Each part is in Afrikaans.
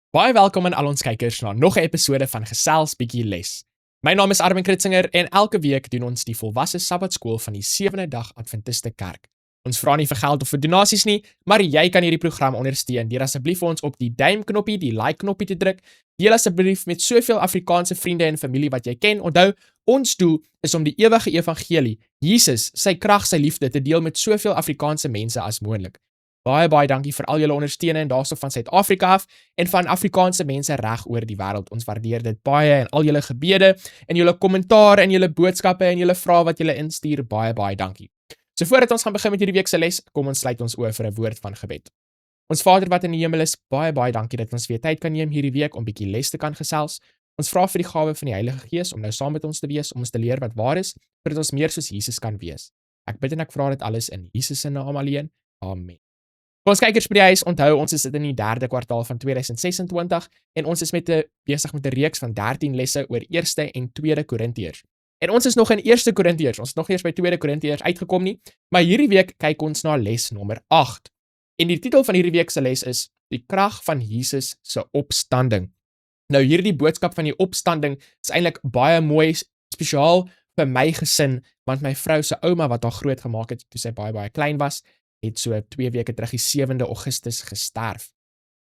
Baie welkom aan al ons kykers na nog 'n episode van Gesels bietjie les. My naam is Armin Kritzinger en elke week doen ons die volwasse Sabbatskool van die 7de dag Adventiste Kerk. Ons vra nie vir geld of vir donasies nie, maar jy kan hierdie program ondersteun deur asseblief vir ons op die duimknoppie, die like knoppie te druk. Deel asseblief met soveel Afrikaanse vriende en familie wat jy ken. Onthou, ons doel is om die ewige evangelie, Jesus, sy krag, sy liefde te deel met soveel Afrikaanse mense as moontlik. Baie dankie vir al julle ondersteuning daarso van Suid-Afrika af en van Afrikaanse mense reg oor die wêreld. Ons waardeer dit baie en al julle gebede en julle kommentaar en julle boodskappe en julle vrae wat julle instuur. Baie dankie. So voordat ons gaan begin met hierdie week se les, kom ons sluit ons oë vir 'n woord van gebed. Ons Vader wat in die hemel is, baie dankie dat ons weer tyd kan neem hierdie week om bietjie les te kan gesels. Ons vra vir die gawe van die Heilige Gees om nou saam met ons te wees, om ons te leer wat waar is, sodat ons meer soos Jesus kan wees. Ek bid en ek vra dit alles in Jesus se naam alleen. Amen. Vir ons kykers by die huis, onthou ons is in die 3de kwartaal van 2026 en ons is besig met 'n reeks van 13 lesse oor 1 en 2 Korintiërs. En ons is nog in 1 Korintiërs, ons is nog nie eens by 2 Korintiërs uitgekom nie, maar hierdie week kyk ons na les nommer 8. En die titel van hierdie week se les is Die krag van Jesus se opstanding. Nou hierdie boodskap van die opstanding is eintlik baie mooi, spesiaal vir my gesin, want my vrou se ouma wat haar groot gemaak het toe sy baie klein was, het so 2 weke terug die 7de Augustus gesterf.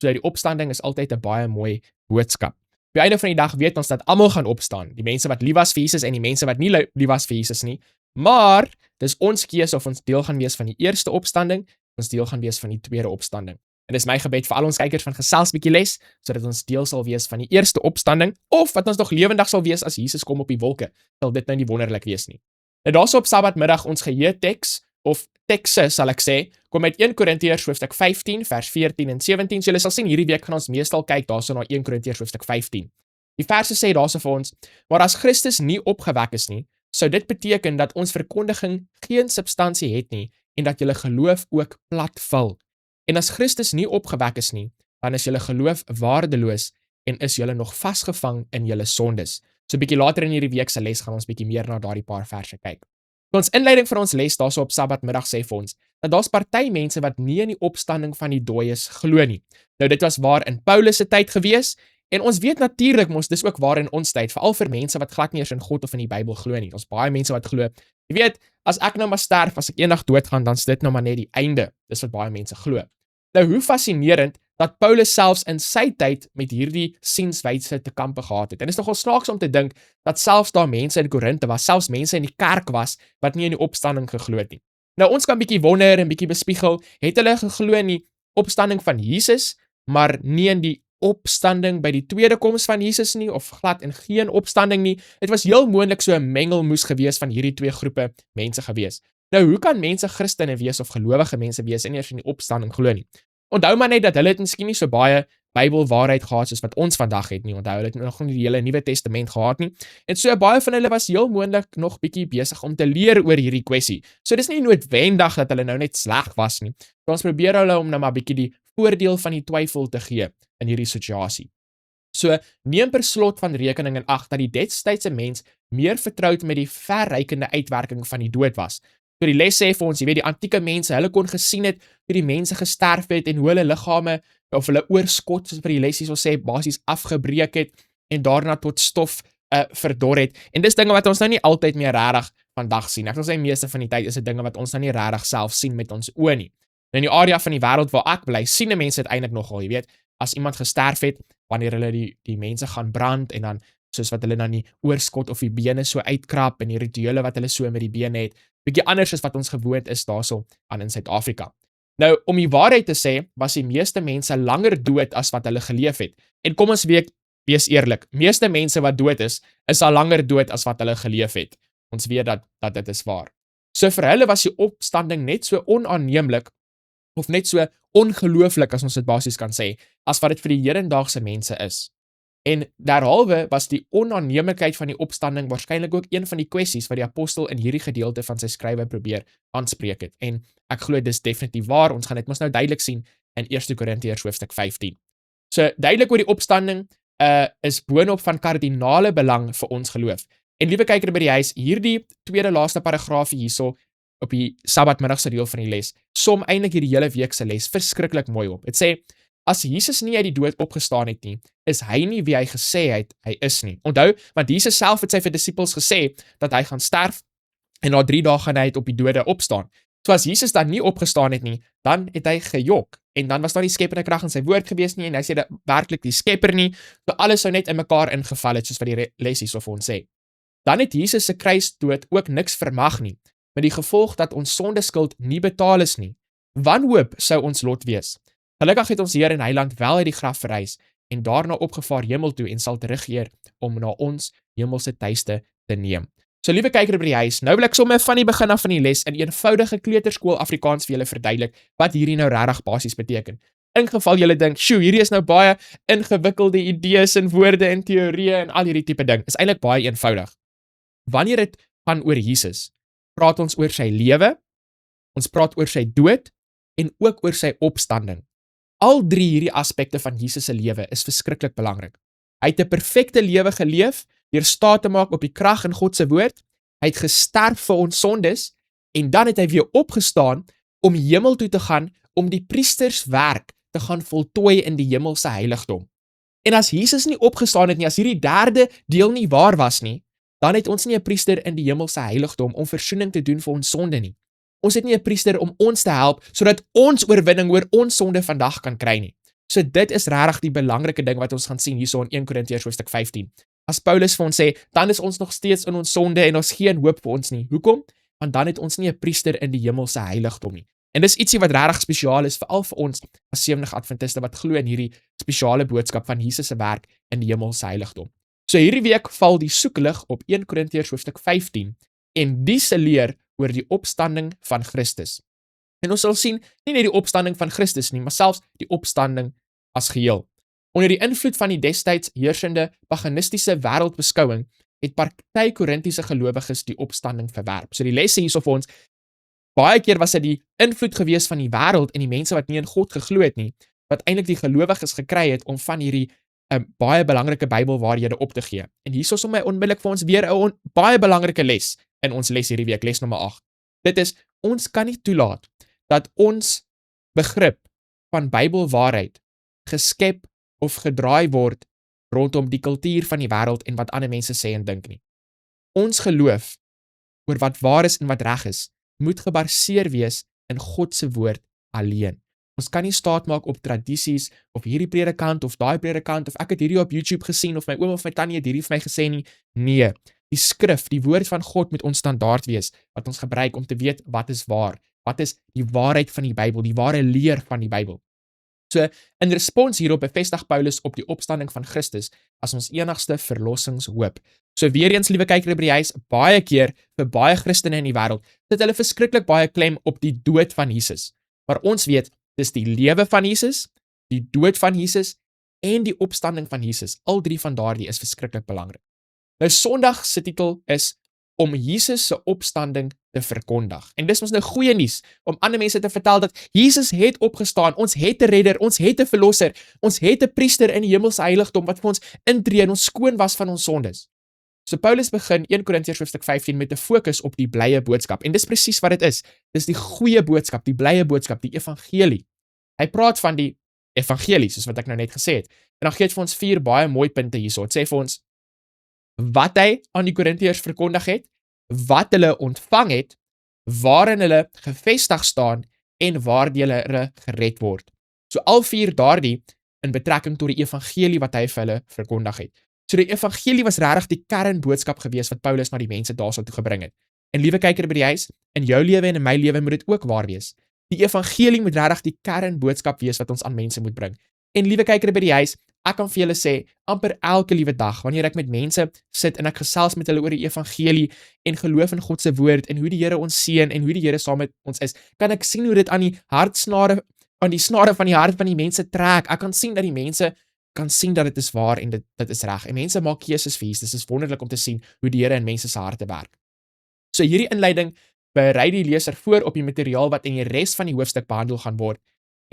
So die opstanding is altyd 'n baie mooi boodskap. Op die einde van die dag weet ons dat almal gaan opstaan, die mense wat lief was vir Jesus en die mense wat nie lief was vir Jesus nie, maar dis ons keuse of ons deel gaan wees van die eerste opstanding, ons deel gaan wees van die tweede opstanding. En dis my gebed vir al ons kykers van Gesels bietjie les, sodat ons deel sal wees van die eerste opstanding, of wat ons nog lewendig sal wees as Jesus kom op die wolke, sal dit nou nie wonderlik wees nie. Nou daarso op Sabbatmiddag ons geheue-teks, of tekste sal ek sê, kom uit 1 Korintiërs hoofstuk 15 vers 14 en 17. So julle sal sien hierdie week gaan ons meestal kyk daarso na 1 Korintiërs hoofstuk 15. Die verse sê daarso vir ons: maar as Christus nie opgewek is nie, sou dit beteken dat ons verkondiging geen substansie het nie en dat julle geloof ook plat val. En as Christus nie opgewek is nie, dan is julle geloof waardeloos en is julle nog vasgevang in julle sondes. So 'n bietjie later in hierdie week se les gaan ons bietjie meer na daardie paar verse kyk. Ons inleiding vir ons les daarso op Sabbatmiddag sê vir ons dat daar's party mense wat nie in die opstanding van die dooies glo nie. Nou dit was waar in Paulus se tyd gewees en ons weet natuurlik mos dis ook waar in ons tyd, veral vir mense wat glad nie eens in God of in die Bybel glo nie. Ons baie mense wat glo, jy weet, as ek nou maar sterf, as ek eendag doodgaan, dan is dit nou maar net die einde. Dis wat baie mense glo. Nou hoe fascinerend dat Paulus selfs in sy tyd met hierdie sienswyse te kampe gehad het. En dit is nogal snaaks om te dink dat selfs daar mense in Korinthe was, selfs mense in die kerk was wat nie in die opstanding geglo het nie. Nou ons kan bietjie wonder en bietjie bespiegel, het hulle geglo in die opstanding van Jesus, maar nie in die opstanding by die tweede koms van Jesus nie, of glad in geen opstanding nie. Dit was heel moontlik so 'n mengelmoes gewees van hierdie twee groepe mense gewees. Nou hoe kan mense Christene wees of gelowige mense wees en nie eers in die opstanding glo nie? Onthou maar net dat hulle het miskien nie so baie Bybelwaarheid gehad soos wat ons vandag het nie. Onthou, hulle het nog nie die hele Nuwe Testament gehad nie. En so baie van hulle was heel moontlik nog bietjie besig om te leer oor hierdie kwessie. So dis nie noodwendig dat hulle nou net sleg was nie. So ons probeer hulle om nou maar bietjie die voordeel van die twyfel te gee in hierdie situasie. So neem per slot van rekening in ag dat die destydse mens meer vertroud met die verrykende uitwerking van die dood was. So die les sê vir ons, jy weet, die antieke mense, hulle kon gesien het hoe die mense gesterf het en hoe hulle liggame of hulle oorskot, soos vir die les hier sal sê, basies afgebreek het en daarna tot stof verdor het. En dis dinge wat ons nou nie altyd meer regtig vandag sien. Ek wil sê meeste van die tyd is dit dinge wat ons nou nie regtig self sien met ons oë nie. In die area van die wêreld waar ek bly, sien die mense dit eintlik nogal, jy weet, as iemand gesterf het, wanneer hulle die mense gaan brand en dan soos wat hulle dan die oorskot of die bene so uitkrap en die rituele wat hulle so met die bene het, bietjie anders as wat ons gewoond is daarso aan in Suid-Afrika. Nou, om die waarheid te sê, was die meeste mense langer dood as wat hulle geleef het. En kom ons wees eerlik, meeste mense wat dood is al langer dood as wat hulle geleef het. Ons weet dat dit is waar. So vir hulle was die opstanding net so onaanneemlik, of net so ongelooflik as ons dit basies kan sê, as wat dit vir die hedendaagse mense is. En derhalwe was die onaanneemlikheid van die opstanding waarskynlik ook een van die kwessies wat die apostel in hierdie gedeelte van sy skrywe probeer aanspreek het. En ek glo dis definitief waar, ons gaan dit mos nou duidelik sien in 1 Korintiërs hoofstuk 15. So duidelik oor die opstanding is boonop van kardinale belang vir ons geloof. En liewe kyker by die huis, hierdie tweede laaste paragraafie hierso op die Sabbatmiddagse deel van die les, som eintlik hierdie hele week se les verskriklik mooi op. Dit sê, As Jesus nie uit die dood opgestaan het nie, is hy nie wie hy gesê het hy is nie. Onthou, want Jesus self het sy vir disippels gesê dat hy gaan sterf en na 3 dae gaan hy uit op die dode opstaan. So as Jesus dan nie opgestaan het nie, dan het hy gejok en dan was daar nie skepende krag in sy woord gewees nie en hy sê dat werklik die skepper nie, so alles sou net in mekaar ingeval het soos wat die les hierso vir ons sê. Dan het Jesus se kruisdood ook niks vermag nie, met die gevolg dat ons sondeskuld nie betaal is nie. Wanhoop sou ons lot wees. Gelukkig het ons Heer en Heiland wel uit die graf verrys en daarna opgevaar hemel toe en sal terugkeer om na ons hemelse tuiste te neem. So liewe kyker by die huis, nou wil ek sommer van die begin af van die les in eenvoudige kleuterskool Afrikaans vir julle verduidelik wat hierdie nou regtig basies beteken. In geval julle dink, "Sjoe, hierdie is nou baie ingewikkelde idees en woorde en teorieë en al hierdie tipe ding." Is eintlik baie eenvoudig. Wanneer dit gaan oor Jesus, praat ons oor sy lewe, ons praat oor sy dood en ook oor sy opstanding. Al 3 hierdie aspekte van Jesus se lewe is verskriklik belangrik. Hy het 'n perfekte lewe geleef deur staat te maak op die krag in God se woord. Hy het gesterf vir ons sondes en dan het hy weer opgestaan om hemel toe te gaan om die priesterswerk te gaan voltooi in die hemelse heiligdom. En as Jesus nie opgestaan het nie, as hierdie derde deel nie waar was nie, dan het ons nie 'n priester in die hemelse heiligdom om versoening te doen vir ons sonde nie. Ons het nie 'n priester om ons te help sodat ons oorwinning oor ons sonde vandag kan kry nie. So dit is regtig die belangrike ding wat ons gaan sien hierso in 1 Korintiërs hoofstuk 15. As Paulus vir ons sê, dan is ons nog steeds in ons sonde en ons geen hoop vir ons nie. Hoekom? Want dan het ons nie 'n priester in die hemelse heiligdom nie. En dis ietsie wat regtig spesiaal is veral vir ons as Sewenige Adventiste wat glo in hierdie spesiale boodskap van Jesus se werk in die hemelse heiligdom. So hierdie week val die soeklig op 1 Korintiërs hoofstuk 15 en die se leer oor die opstanding van Christus. En ons sal sien, nie net die opstanding van Christus nie, maar selfs die opstanding as geheel. Onder die invloed van die destyds heersende paganistiese wêreldbeskouing het party Korintiese gelowiges die opstanding verwerp. So die lesse hierso vir ons, baie keer was dit die invloed gewees van die wêreld en die mense wat nie in God geglo het nie, wat eintlik die gelowiges gekry het om van hierdie baie belangrike Bybelwaarhede op te gee. En hierso sommer onmiddellik vir ons weer 'n baie belangrike les in ons les hierdie week, les nommer 8. Dit is, ons kan nie toelaat dat ons begrip van Bybelwaarheid geskep of gedraai word rondom die kultuur van die wêreld en wat ander mense sê en dink nie. Ons geloof oor wat waar is en wat reg is, moet gebaseer wees in God se woord alleen. Ons kan nie staat maak op tradisies of hierdie predikant of daai predikant of ek het hierdie op YouTube gesien of my oom of my tannie het hierdie vir my gesê nie. Nee, die skrif, die woord van God moet ons standaard wees wat ons gebruik om te weet wat is waar. Wat is die waarheid van die Bybel, die ware leer van die Bybel. So, in respons hierop bevestig Paulus op die opstanding van Christus as ons enigste verlossingshoop. So weer eens, liewe kyker by die huis, baie keer vir baie Christene in die wêreld, sit hulle verskriklik baie klem op die dood van Jesus. Maar ons weet, dis die lewe van Jesus, die dood van Jesus en die opstanding van Jesus. Al 3 van daardie is verskriklik belangrik. Nou Sondag se titel is om Jesus se opstanding te verkondig. En dis ons nou goeie nuus om ander mense te vertel dat Jesus het opgestaan, ons het 'n redder, ons het 'n verlosser, ons het 'n priester in die hemelse heiligdom wat vir ons intree en ons skoon was van ons sondes. So Paulus begin 1 Korintiërs hoofstuk 15 met 'n fokus op die blye boodskap. En dis presies wat dit is. Dis die goeie boodskap, die blye boodskap, die evangelie. Hy praat van die evangelie, soos wat ek nou net gesê het. En dan gee hy vir ons 4 baie mooi punte hierso. Dit sê vir ons wat hy aan die Korintiërs verkondig het, wat hulle ontvang het, waarin hulle gevestig staan en waardeur hulle gered word. So al 4 daardie in betrekking tot die evangelie wat hy vir hulle verkondig het. So die evangelie was regtig die kernboodskap gewees wat Paulus na die mense daarso toe gebring het. En liewe kyker by die huis, in jou lewe en in my lewe moet dit ook waar wees. Die evangelie moet regtig die kernboodskap wees wat ons aan mense moet bring. En liewe kyker by die huis, ek kan vir julle sê, amper elke liewe dag, wanneer ek met mense sit en ek gesels met hulle oor die evangelie en geloof in God se woord en hoe die Here ons seën en hoe die Here saam met ons is, kan ek sien hoe dit aan die hartsnare, aan die snare van die hart van die mense trek. Ek kan sien dat die mense kan sien dat dit is waar en dit is reg. En mense maak keuses vir Jesus. Dit is wonderlik om te sien hoe die Here in mense se harte werk. So hierdie inleiding berei die leser voor op die materiaal wat in die res van die hoofstuk behandel gaan word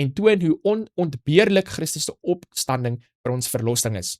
en toon hoe onontbeerlik Christus se opstanding vir ons verlossing is.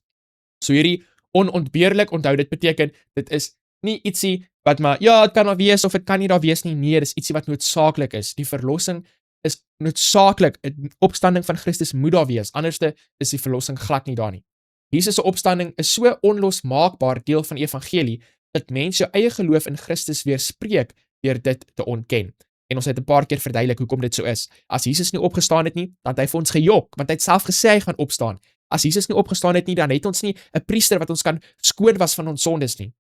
So hierdie onontbeerlik, onthou dit beteken, dit is nie ietsie wat maar, ja, het kan daar wees of het kan nie daar wees nie, nee, dit is ietsie wat noodsaaklik is. Die verlossing is noodsaaklik, 'n opstanding van Christus moet daar wees, anderste is die verlossing glad nie daar nie. Jesus se opstanding is so onlosmaakbaar deel van die evangelie, dat mense jou eie geloof in Christus weerspreek deur dit te ontken. En ons het 'n paar keer verduidelik hoekom dit so is. As Jesus nie opgestaan het nie, dan het hy vir ons gejok, want hy het self gesê hy gaan opstaan. As Jesus nie opgestaan het nie, dan het ons nie 'n priester wat ons kan skoon was van ons sondes nie.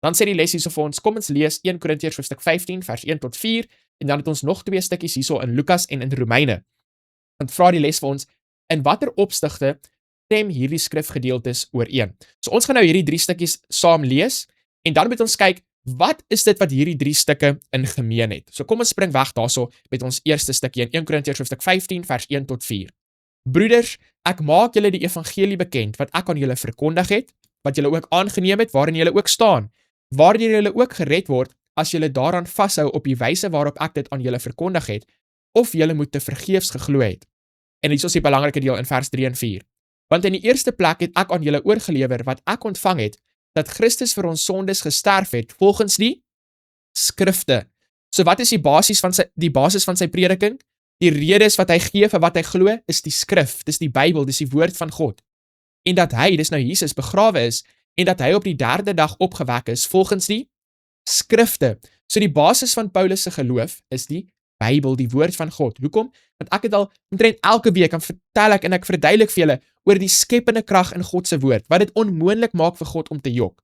Dan sê die les hierso vir ons, kom ons lees 1 Korintiërs hoofstuk 15 vers 1 tot 4 en dan het ons nog 2 stukkies hierso in Lukas en in Romeine. Dan vra die les vir ons, in watter opsigte stem hierdie skrifgedeeltes ooreen. So ons gaan nou hierdie 3 stukkies saam lees en dan moet ons kyk, wat is dit wat hierdie 3 stukke in gemeen het? So kom ons spring weg daarso met ons eerste stukkie in 1 Korintiërs hoofstuk 15 vers 1 tot 4. Broeders, ek maak julle die evangelie bekend wat ek aan julle verkondig het, wat julle ook aangeneem het, waarin julle ook staan, waardeur julle ook gered word as julle daaraan vashou op die wyse waarop ek dit aan julle verkondig het, of julle moet te vergeefs geglo het. En hier is die belangrike deel in vers 3 en 4. Want in die eerste plek het ek aan julle oorgelewer wat ek ontvang het, dat Christus vir ons sondes gesterf het volgens die skrifte. So wat is die basis van sy prediking? Die redes wat hy gee vir wat hy glo is die skrif, dis die Bybel, dis die woord van God. En dat hy, dis nou Jesus, begrawe is en dat hy op die 3de dag opgewek is volgens die skrifte. So die basis van Paulus se geloof is die Bybel, die woord van God. Hoekom? Want ek het al omtrent elke week aan vertel ek en ek verduidelik vir julle oor die skepende krag in God se woord, wat dit onmoontlik maak vir God om te jok.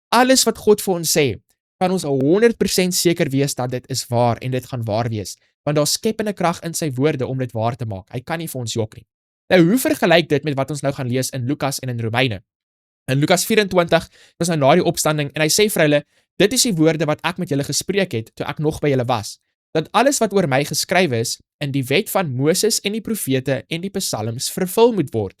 Alles wat God vir ons sê, kan ons 100% seker wees dat dit is waar en dit gaan waar wees, want daar skepende krag in sy woorde om dit waar te maak. Hy kan nie vir ons jok nie. Nou, hoe vergelyk dit met wat ons nou gaan lees in Lukas en in Romeine? In Lukas 24, was nou na die opstanding, en hy sê vir hulle, dit is die woorde wat ek met julle gespreek het, toe ek nog by julle was, dat alles wat oor my geskrywe is, in die wet van Moses en die profete en die psalms vervul moet word.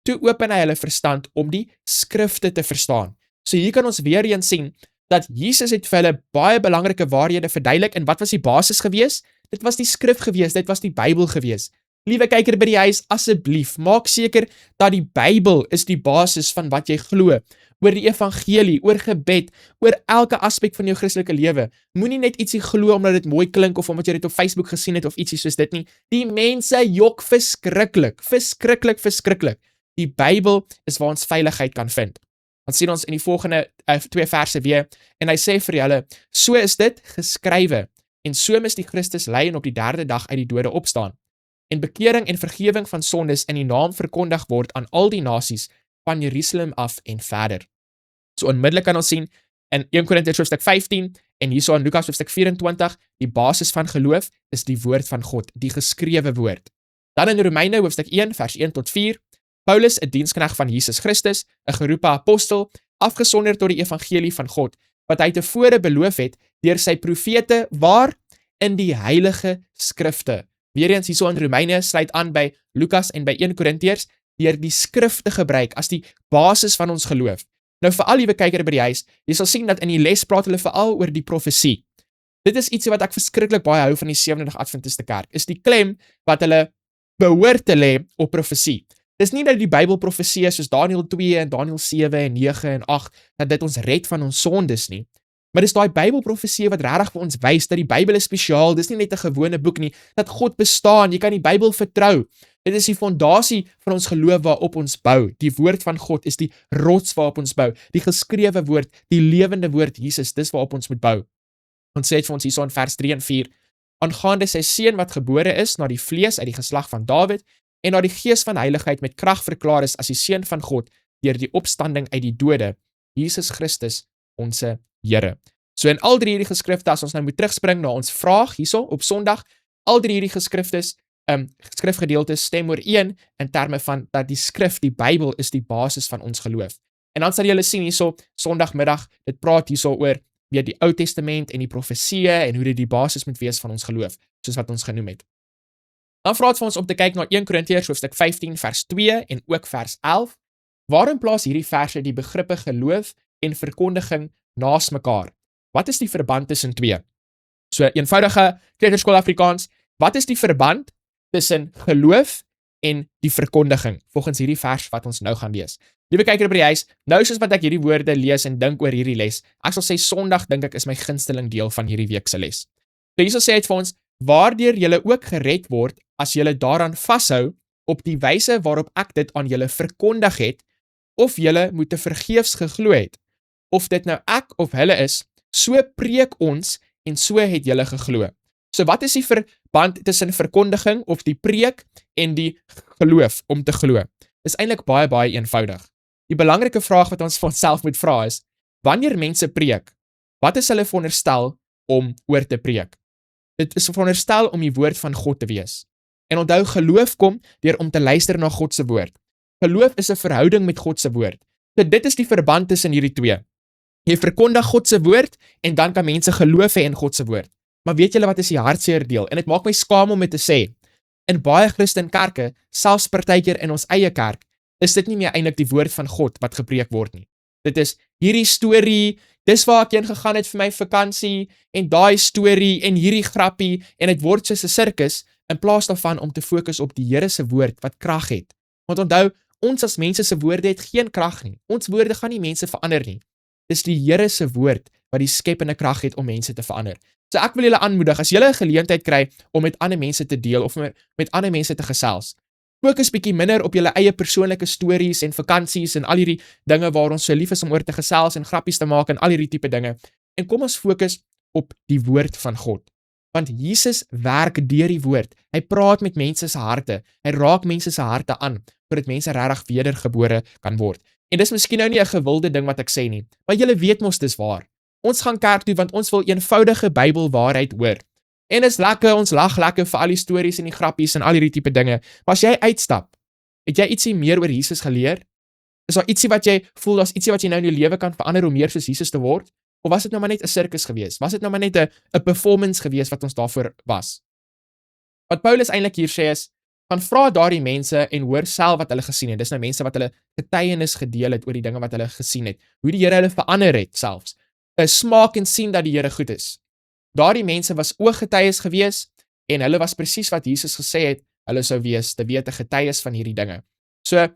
Toe open hy hulle verstand om die skrifte te verstaan. So hier kan ons weer eens sien, dat Jesus het vir hulle baie belangrike waarhede verduidelik, en wat was die basis gewees? Dit was die skrif gewees, dit was die Bybel gewees. Liewe kyker by die huis, asseblief, maak seker dat die Bybel is die basis van wat jy glo, oor die evangelie, oor gebed, oor elke aspek van jou Christelike lewe. Moenie net ietsie glo omdat dit mooi klink of omdat jy dit op Facebook gesien het of ietsie soos dit nie. Die mense jok verskriklik, verskriklik, verskriklik. Die Bybel is waar ons veiligheid kan vind. Dan sien ons in die volgende 2 verse weer, en hy sê vir julle, so is dit geskrywe, en so mis die Christus ly en op die 3de dag uit die dode opstaan, en bekering en vergewing van sondes in die naam verkondig word aan al die nasies, van Jerusalem af en verder. So onmiddellik kan ons sien, in 1 Korintiërs hoofstuk 15, en hierso in Lukas hoofstuk 24, die basis van geloof is die woord van God, die geskrewe woord. Dan in Romeine hoofstuk 1, vers 1 tot 4, Paulus, 'n diensknegt van Jesus Christus, 'n geroepe apostel, afgesonder tot die evangelie van God, wat hy tevore beloof het, deur sy profete, waar? In die heilige skrifte. Weereens hierso in Romeine sluit aan by Lukas en by 1 Korintiërs, deur die skrif te gebruik as die basis van ons geloof. Nou vir al liewe kyker by die huis, jy sal sien dat in die les praat hulle veral oor die profesie. Dit is iets wat ek verskriklik baie hou van die Sewende Dag Adventiste Kerk, is die klem wat hulle behoort te lê op profesie. Dis nie dat die Bybel profesie soos Daniël 2 en Daniël 7 en 9 en 8, dat dit ons red van ons sondes nie. Maar dis daai Bybelprofesie wat regtig vir ons wys dat die Bybel is spesiaal, dis nie net 'n gewone boek nie, dat God bestaan, jy kan die Bybel vertrou. Dit is die fondasie van ons geloof waarop ons bou. Die woord van God is die rots waarop ons bou. Die geskrewe woord, die lewende woord Jesus, dis waarop ons moet bou. Ons sê dit vir ons hierso in vers 3 en 4. Aangaande sy seun wat gebore is na die vlees uit die geslag van Dawid en na die gees van heiligheid met krag verklaar is as die seun van God deur die opstanding uit die dode, Jesus Christus, ons Here. So in al 3 hierdie geskrifte, as ons nou moet terugspring na ons vraag hierso op Sondag, al 3 hierdie skrifgedeeltes stem ooreen in terme van dat die skrif, die Bybel, is die basis van ons geloof. En dan sal julle sien hierso Sondagmiddag, dit praat hierso oor weer die Ou Testament en die profesieë en hoe dit die basis moet wees van ons geloof, soos wat ons genoem het. Dan vra dit vir ons om te kyk na 1 Korintiërs hoofstuk 15 vers 2 en ook vers 11. Waarin plaas hierdie verse die begrippe geloof en verkondiging naas mekaar? Wat is die verband tussen twee? So eenvoudige kleuterskool Afrikaans, wat is die verband tussen geloof en die verkondiging, volgens hierdie vers wat ons nou gaan lees? Liewe kyker by die huis, nou soos wat ek hierdie woorde lees en dink oor hierdie les, ek sal sê Sondag dink ek is my gunsteling deel van hierdie week se les. So hierso sê dit vir ons, waardeur julle ook gered word, as julle daaraan vashou, op die wyse waarop ek dit aan julle verkondig het, of julle moet te vergeefs geglo het, of dit nou ek of hulle is, so preek ons, en so het julle geglo. So wat is die verband tussen verkondiging, of die preek, en die geloof, om te glo? Is eintlik baie, baie eenvoudig. Die belangrike vraag wat ons vir onsself moet vra is, wanneer mense preek, wat is hulle veronderstel om oor te preek? Dit is veronderstel om die woord van God te wees. En onthou, geloof kom deur om te luister na God se woord. Geloof is 'n verhouding met God se woord. So dit is die verband tussen hierdie twee. Jy verkondig God se woord, en dan kan mense geloof hê in God se woord. Maar weet julle wat is die hartseer deel? En dit maak my skaam om dit te sê. In baie Christen kerke, selfs partykeer in ons eie kerk, is dit nie meer eintlik die woord van God wat gepreek word nie. Dit is hierdie storie, dis waar ek heen gegaan het vir my vakansie, en daai storie, en hierdie grappie, en dit word soos 'n sirkus, in plaas daarvan om te fokus op die Here se woord wat krag het. Want onthou, ons as mense se woorde het geen krag nie. Ons woorde gaan nie mense verander nie. Dis die Here se woord wat die skepende krag het om mense te verander. So ek wil julle aanmoedig, as julle 'n geleentheid kry om met ander mense te deel, of met ander mense te gesels, fokus bietjie minder op julle eie persoonlike stories en vakansies en al hierdie dinge waar ons so lief is om oor te gesels en grappies te maak en al hierdie tipe dinge. En kom ons fokus op die woord van God. Want Jesus werk deur die woord. Hy praat met mense se harte. Hy raak mense se harte aan, sodat mense regtig wedergebore kan word. En dis miskien nou nie 'n gewilde ding wat ek sê nie, maar julle weet mos dis waar. Ons gaan kerk toe want ons wil eenvoudige Bybelwaarheid hoor. En is lekker, ons lag lekker vir al die stories en die grappies en al hierdie tipe dinge. Maar as jy uitstap, het jy ietsie meer oor Jesus geleer? Is daar ietsie wat jy voel, daar's ietsie wat jy nou in jou lewe kan verander om meer soos Jesus te word? Of was dit nou maar net 'n sirkus gewees? Was dit nou maar net 'n performance gewees wat ons daarvoor was? Wat Paulus eintlik hier sê is, gaan vra daardie mense en hoor self wat hulle gesien het. Dis nou mense wat hulle getuienis gedeel het oor die dinge wat hulle gesien het. Hoe die Here hulle verander het selfs. Smaak en sien dat die Here goed is. Daardie mense was ooggetuies gewees en hulle was presies wat Jesus gesê het hulle sou wees, te weet 'n getuies van hierdie dinge. So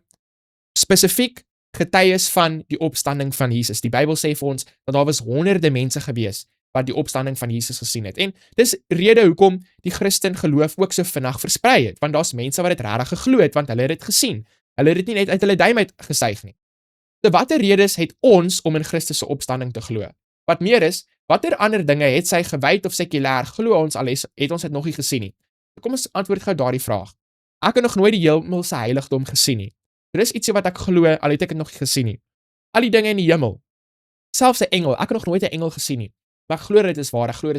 spesifiek getuies van die opstanding van Jesus. Die Bybel sê vir ons dat daar was honderde mense gewees wat die opstanding van Jesus gesien het. En dis rede hoekom die Christen geloof ook so vinnig versprei het, want daar's mense wat dit regtig geglo het, want hulle het dit gesien. Hulle het dit nie net uit hulle duim uit gesuig nie. So watter redes het ons om in Christus se opstanding te glo? Wat meer is, watter ander dinge het sy gewyd of sekulêr glo ons al het ons dit nog nie gesien nie? Kom ons antwoord gou daardie vraag. Ek het nog nooit die hemel se heiligdom gesien nie. Er is ietsie wat ek glo, al het ek dit nog nie gesien nie. Al die dinge in die hemel. Selfs 'n engel, ek het nog nooit 'n engel gesien nie. Maar ek glo dit is waar, ek glo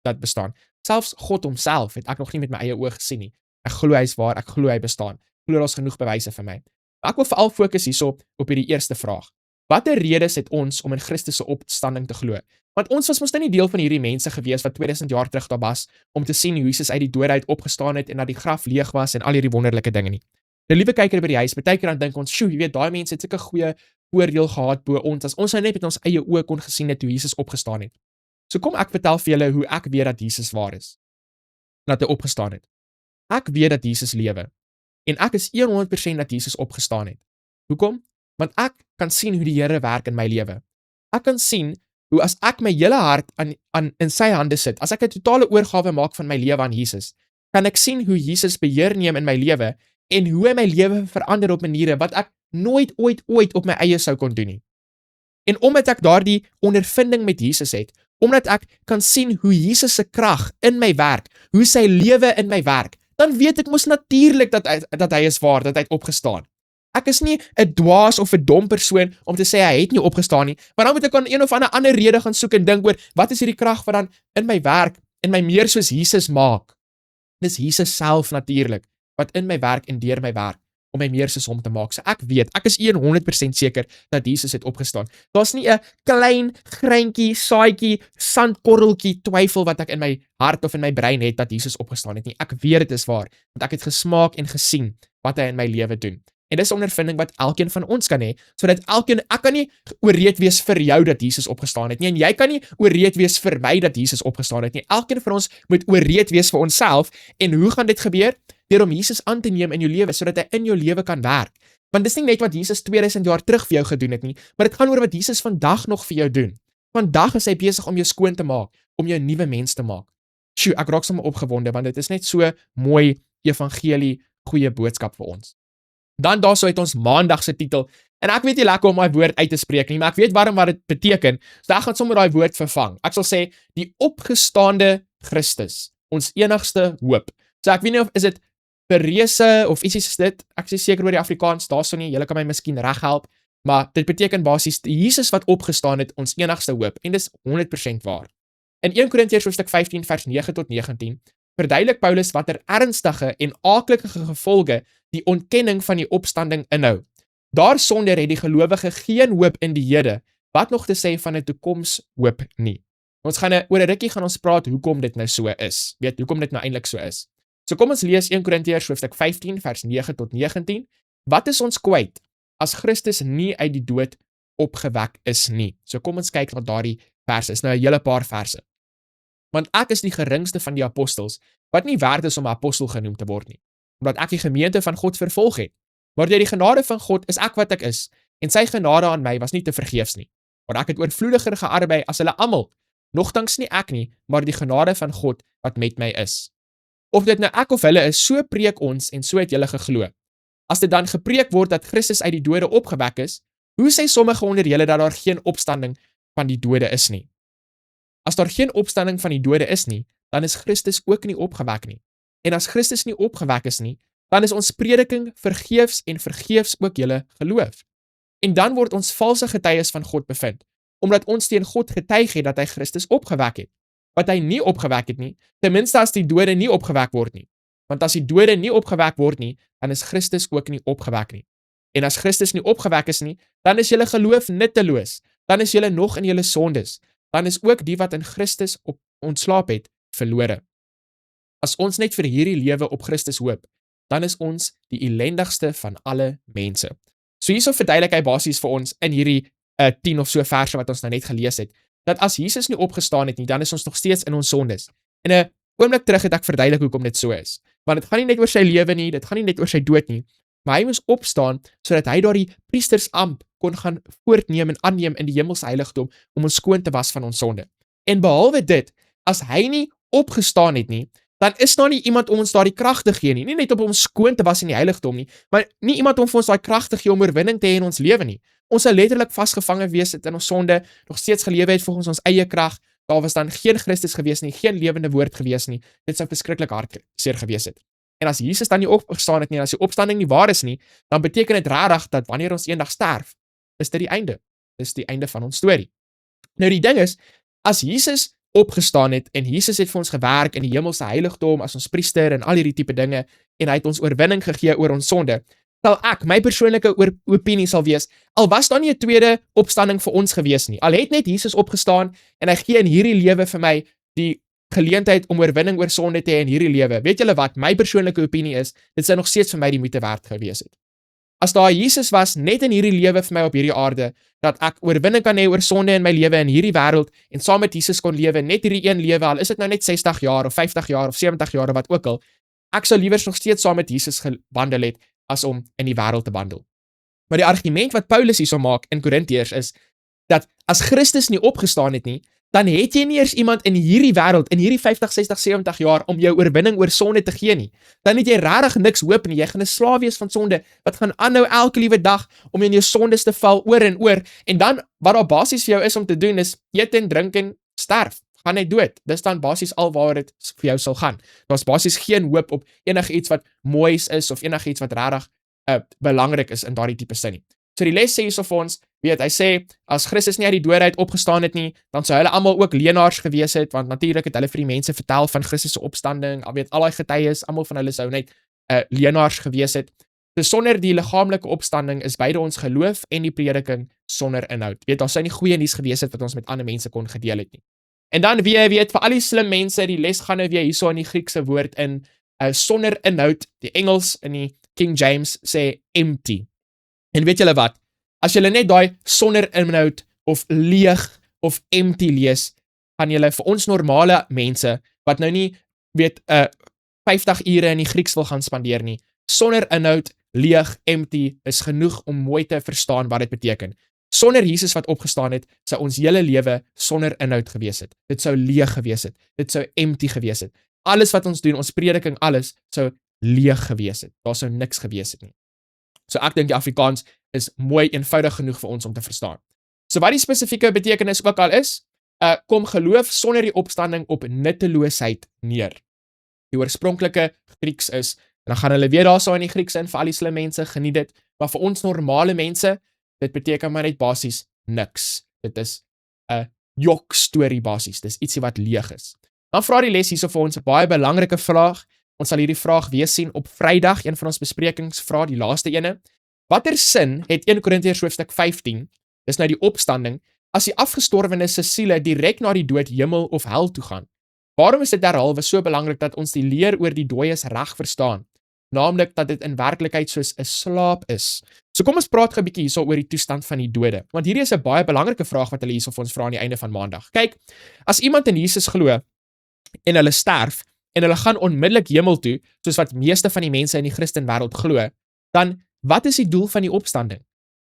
dat bestaan. Selfs God homself het ek nog nie met my eie oë gesien nie. Ek glo hy is waar, ek glo hy bestaan. Ek glo daar's genoeg bewyse vir my. Maar ek wil veral fokus hierso op hierdie eerste vraag. Watter redes het ons om in Christus se opstanding te glo? Want ons was mos nou nie deel van hierdie mense gewees wat 2000 jaar terug daar was om te sien hoe Jesus uit die dood uit opgestaan het en dat die graf leeg was en al hierdie wonderlike dinge nie. Nou liewe kyker by die huis, baie keer dan dink ons, "Sjoe, jy weet, daai mense het sulke goeie voordeel gehad bo ons as ons nou net met ons eie oë kon gesien het hoe Jesus opgestaan het." So kom ek vertel vir julle hoe ek weet dat Jesus waar is. Dat hy opgestaan het. Ek weet dat Jesus lewe. En ek is 100% dat Jesus opgestaan het. Hoekom? Want ek kan sien hoe die Here werk in my lewe. Ek kan sien hoe as ek my hele hart in sy hande sit, as ek 'n totale oorgawe maak van my lewe aan Jesus, kan ek sien hoe Jesus beheer neem in my lewe en hoe hy my lewe verander op maniere wat ek nooit ooit op my eie sou kon doen nie. En omdat ek daardie ondervinding met Jesus het, omdat ek kan sien hoe Jesus se krag in my werk, hoe sy lewe in my werk, dan weet ek mos natuurlik dat hy is waar, dat hy het opgestaan. Ek is nie 'n dwaas of 'n dom persoon om te sê hy het nie opgestaan nie, maar dan moet ek aan een of ander rede gaan soek en dink oor, wat is hierdie krag wat dan in my werk, in my meer soos Jesus maak? Dis Jesus self natuurlik, wat in my werk en deur my werk, om my meer soos hom te maak. So ek weet, ek is 100% seker dat Jesus het opgestaan. Daar's nie 'n klein greintjie, saaitjie, sandkorreltjie twyfel wat ek in my hart of in my brein het dat Jesus opgestaan het nie. Ek weet dit is waar, want ek het gesmaak en gesien wat hy in my lewe doen. En dis 'n ondervinding wat elkeen van ons kan hê, sodat ek kan nie ooreed wees vir jou dat Jesus opgestaan het nie, en jy kan nie ooreed wees vir my dat Jesus opgestaan het nie. Elkeen van ons moet ooreed wees vir onsself. En hoe gaan dit gebeur? Deur om Jesus aan te neem in jou lewe, sodat hy in jou lewe kan werk. Want dis nie net wat Jesus 2000 jaar terug vir jou gedoen het nie, maar dit gaan oor wat Jesus vandag nog vir jou doen. Vandag is hy besig om jou skoon te maak, om jou 'n nuwe mens te maak. ek raak sommer opgewonde, want dit is net so mooi evangelie, goeie boodskap vir ons. Dan daarso het ons maandag se titel, en ek weet nie lekker om my woord uit te spreek nie, maar ek weet waarom wat dit beteken, so ek gaan sommer daai woord vervang. Ek sal sê, die opgestaande Christus, ons enigste hoop. So ek weet nie of is dit verreëse of ietsie soos dit, ek is seker oor die Afrikaans, daarso nie, julle kan my miskien reg help, maar dit beteken basies, Jesus wat opgestaan het, ons enigste hoop, en dis 100% waar. In 1 Korintiërs hoofstuk 15 vers 9 tot 19, verduidelik Paulus watter ernstige en aaklige gevolge die ontkenning van die opstanding inhou. Daarsonder het die gelowige geen hoop in die Here, wat nog te sê van 'n toekomshoop nie. Ons gaan oor 'n rukkie gaan ons praat hoekom dit nou so is. Weet hoekom dit nou eintlik so is. So kom ons lees 1 Korintiërs hoofstuk 15 vers 9 tot 19. Wat is ons kwyt as Christus nie uit die dood opgewek is nie? So kom ons kyk na daardie verse. Is nou 'n hele paar verse. Want ek is die geringste van die apostels, wat nie werd is om 'n apostel genoem te word nie, omdat ek die gemeente van God vervolg het. Maar deur die genade van God is ek wat ek is, en sy genade aan my was nie te vergeefs nie. Maar ek het oorvloediger gearbei as hulle almal, nogtans nie ek nie, maar die genade van God wat met my is. Of dit nou ek of hulle is, so preek ons en so het julle geglo. As dit dan gepreek word dat Christus uit die dode opgewek is, hoe sê sommige onder julle dat daar geen opstanding van die dode is nie? As daar geen opstanding van die dode is nie, dan is Christus ook nie opgewek nie. En as Christus nie opgewek is nie, dan is ons prediking vergeefs en vergeefs ook julle geloof. En dan word ons valse getuies van God bevind, omdat ons teen God getuig het dat hy Christus opgewek het. Wat hy nie opgewek het nie, ten minste as die dode nie opgewek word nie. Want as die dode nie opgewek word nie, dan is Christus ook nie opgewek nie. En as Christus nie opgewek is nie, dan is julle geloof nutteloos, dan is julle nog in julle sondes, dan is ook die wat in Christus ontslaap het, verlore. As ons net vir hierdie lewe op Christus hoop, dan is ons die elendigste van alle mense. So hierso verduidelik hy basies vir ons in hierdie 10 of so verse wat ons nou net gelees het, dat as Jesus nie opgestaan het nie, dan is ons nog steeds in ons sondes. En 'n oomblik terug het ek verduidelik hoekom dit so is. Want dit gaan nie net oor sy lewe nie, dit gaan nie net oor sy dood nie, maar hy moes opstaan sodat hy daardie priestersamp kon gaan voortneem en aanneem in die hemelse heiligdom om ons skoon te was van ons sonde. En behalwe dit, as hy nie opgestaan het nie, dan is daar nie iemand om ons daardie krag te gee nie. Nie net om ons skoon te was in die heiligdom nie, maar nie iemand om vir ons daai krag te gee om oorwinning te hê in ons lewe nie. Ons sal letterlik vasgevange wees in ons sonde, nog steeds gelewe het volgens ons eie krag. Daar was dan geen Christus gewees nie, geen lewende woord gewees nie. Dit sou verskriklik hartseer gewees het. En as Jesus dan nie opgestaan het nie, en as die opstanding nie waar is nie, dan beteken dit regtig dat wanneer ons eendag sterf, is dit die einde. Dis die einde van ons storie. Nou die ding is, as Jesus opgestaan het en Jesus het vir ons gewerk in die hemelse heiligdom as ons priester en al hierdie tipe dinge en hy het ons oorwinning gegee oor ons sonde, sal ek, my persoonlike opinie sal wees, al was daar nie 'n tweede opstanding vir ons gewees nie, al het net Jesus opgestaan en hy gee in hierdie lewe vir my die geleentheid om oorwinning oor sonde te hê in hierdie lewe, weet julle wat, my persoonlike opinie is, dit sou nog steeds vir my die moeite werd gewees het. As daar Jesus was net in hierdie lewe vir my op hierdie aarde, dat ek oorwinning kan hê oor sonde in my lewe in hierdie wêreld en saam met Jesus kon lewe, net hierdie een lewe, al is dit nou net 60 jaar of 50 jaar of 70 jaar of wat ook al, ek sou liewer nog steeds saam met Jesus gewandel het as om in die wêreld te wandel. Maar die argument wat Paulus hierso maak in Korintiërs is dat as Christus nie opgestaan het nie, dan het jy nie eers iemand in hierdie wêreld, in hierdie 50, 60, 70 jaar om jou oorwinning oor sonde te gee nie. Dan het jy regtig niks hoop nie. Jy gaan 'n slaaf wees van sonde wat gaan aanhou elke liewe dag om in jou sondes te val oor en oor. En dan wat daar basies vir jou is om te doen is eet en drink en sterf. Gaan net dood. Dis dan basies alwaar dit vir jou sal gaan. Daar's basies geen hoop op enigiets wat moois is of enigiets wat regtig belangrik is in daardie tipe sin nie. So die les sê hierso vir ons, weet, hy sê, as Christus nie uit die dood uit opgestaan het nie, dan sou hulle almal ook leenaars gewees het, want natuurlik het hulle vir die mense vertel van Christus se opstanding, al weet, al die getuies, almal van hulle sou net leenaars gewees het. So sonder die liggaamlike opstanding is beide ons geloof en die prediking sonder inhoud. Weet, daar sou nie goeie nuus gewees het wat ons met ander mense kon gedeel het nie. En dan weet, vir al die slim mense, die les gaan nou weer hierso in die Griekse woord in, sonder inhoud, die Engels in die King James sê empty. En weet julle wat, as julle net daai sonder inhoud of leeg of empty lees, gaan julle vir ons normale mense, wat nou nie, weet, 50 ure in die Grieks wil gaan spandeer nie, sonder inhoud, leeg, empty, is genoeg om mooi te verstaan wat dit beteken. Sonder Jesus wat opgestaan het, sou ons hele lewe sonder inhoud gewees het. Dit sou leeg gewees het. Dit sou empty gewees het. Alles wat ons doen, ons prediking, alles sou leeg gewees het. Daar sou niks gewees het nie. So ek dink die Afrikaans is mooi eenvoudig genoeg vir ons om te verstaan. So wat die spesifieke betekenis ook al is, kom geloof sonder die opstanding op nutteloosheid neer. Die oorspronklike Grieks is, en dan gaan hulle weer daar so in die Grieks in, vir al die slim mense, geniet dit, maar vir ons normale mense, dit beteken maar net basies niks. Dit is 'n jokstorie basies, dis ietsie wat leeg is. Dan vra die les hierso vir ons 'n baie belangrike vraag. Ons sal hierdie vraag weer sien op Vrydag, een van ons besprekings vra, die laaste ene. Watter sin het 1 Korintiërs hoofstuk 15, dis nou die opstanding, as die afgestorwenes se siele direk na die dood hemel of hel toe gaan? Waarom is dit derhalwe so belangrik dat ons die leer oor die dooies reg verstaan? Naamlik dat dit in werklikheid soos 'n slaap is. So kom ons praat 'n bietjie hierso oor die toestand van die dode, want hierdie is 'n baie belangrike vraag wat hulle hierso vir ons vra aan die einde van Maandag. Kyk, as iemand in Jesus glo en hulle sterf en hulle gaan onmiddellik hemel toe, soos wat meeste van die mense in die Christenwêreld glo, dan wat is die doel van die opstanding?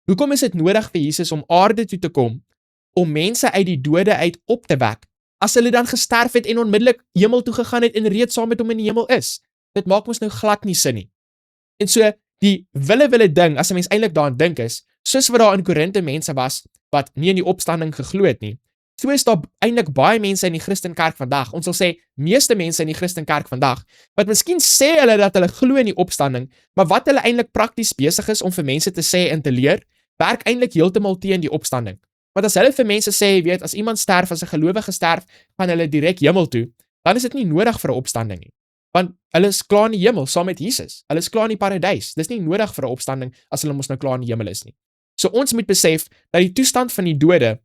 Hoekom is dit nodig vir Jesus om aarde toe te kom om mense uit die dode uit op te wek, as hulle dan gesterf het en onmiddellik hemel toe gegaan het en reeds saam met hom in die hemel is? Dit maak ons nou glad nie sin nie. En so, die wille ding, as 'n mens eintlik daaraan dink is, soos wat daar in Korinthe mense was, wat nie in die opstanding geglo het nie, so is daar eintlik baie mense in die Christenkerk vandag, ons sal sê, meeste mense in die Christenkerk vandag, wat miskien sê hulle dat hulle glo in die opstanding, maar wat hulle eintlik prakties besig is om vir mense te sê en te leer, werk eintlik heeltemal teen die opstanding. Want as hulle vir mense sê, weet, as iemand sterf, as 'n gelowige sterf, gaan hulle direk hemel toe, dan is dit nie nodig vir 'n opstanding nie. Want hulle is klaar in die hemel, saam met Jesus. Hulle is klaar in die paradys. Dis nie nodig vir 'n opstanding, as hulle mos nou klaar in die hemel is nie. So ons moet besef, dat die toestand van die dode,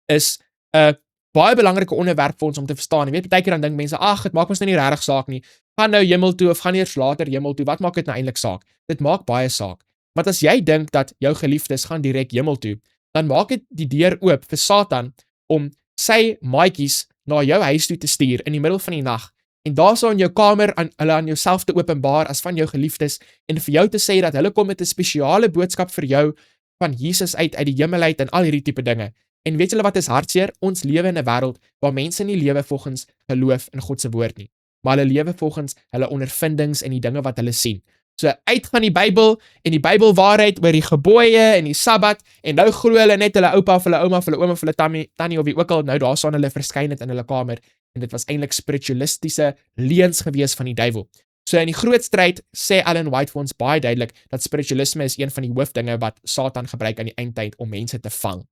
is 'n baie belangrike onderwerp vir ons om te verstaan. Jy weet, baie keer dan dink mense, ag, dit maak ons nou nie regtig saak nie. Gaan nou hemel toe, of gaan eers later hemel toe, wat maak dit nou eintlik saak? Dit maak baie saak. Want as jy dink dat jou geliefdes gaan direk hemel toe, dan maak dit die deur oop vir Satan, om sy maatjies na jou huis toe te stuur, in die middel van die nag, en daar so in jou kamer hulle aan jouself te openbaar as van jou geliefdes, en vir jou te sê dat hulle kom met 'n spesiale boodskap vir jou, van Jesus uit die hemel uit, en al hierdie tipe dinge. En weet julle wat is hartseer? Ons lewe in 'n wêreld, waar mense nie lewe volgens geloof in God se woord nie, maar hulle lewe volgens hulle ondervindings en die dinge wat hulle sien. So uit van die Bybel, en die Bybelwaarheid oor die gebooie en die Sabbat, en nou glo hulle net hulle oupa of hulle ouma of hulle oom of hulle tannie of wie ook al nou daar staan hulle verskyn het in hulle kamer, en dit was eintlik spiritualistiese leuns gewees van die duiwel. So in die groot stryd sê Ellen White vir ons baie duidelik, dat spiritualisme is een van die hoofdinge wat Satan gebruik aan die eindtyd om mense te vang.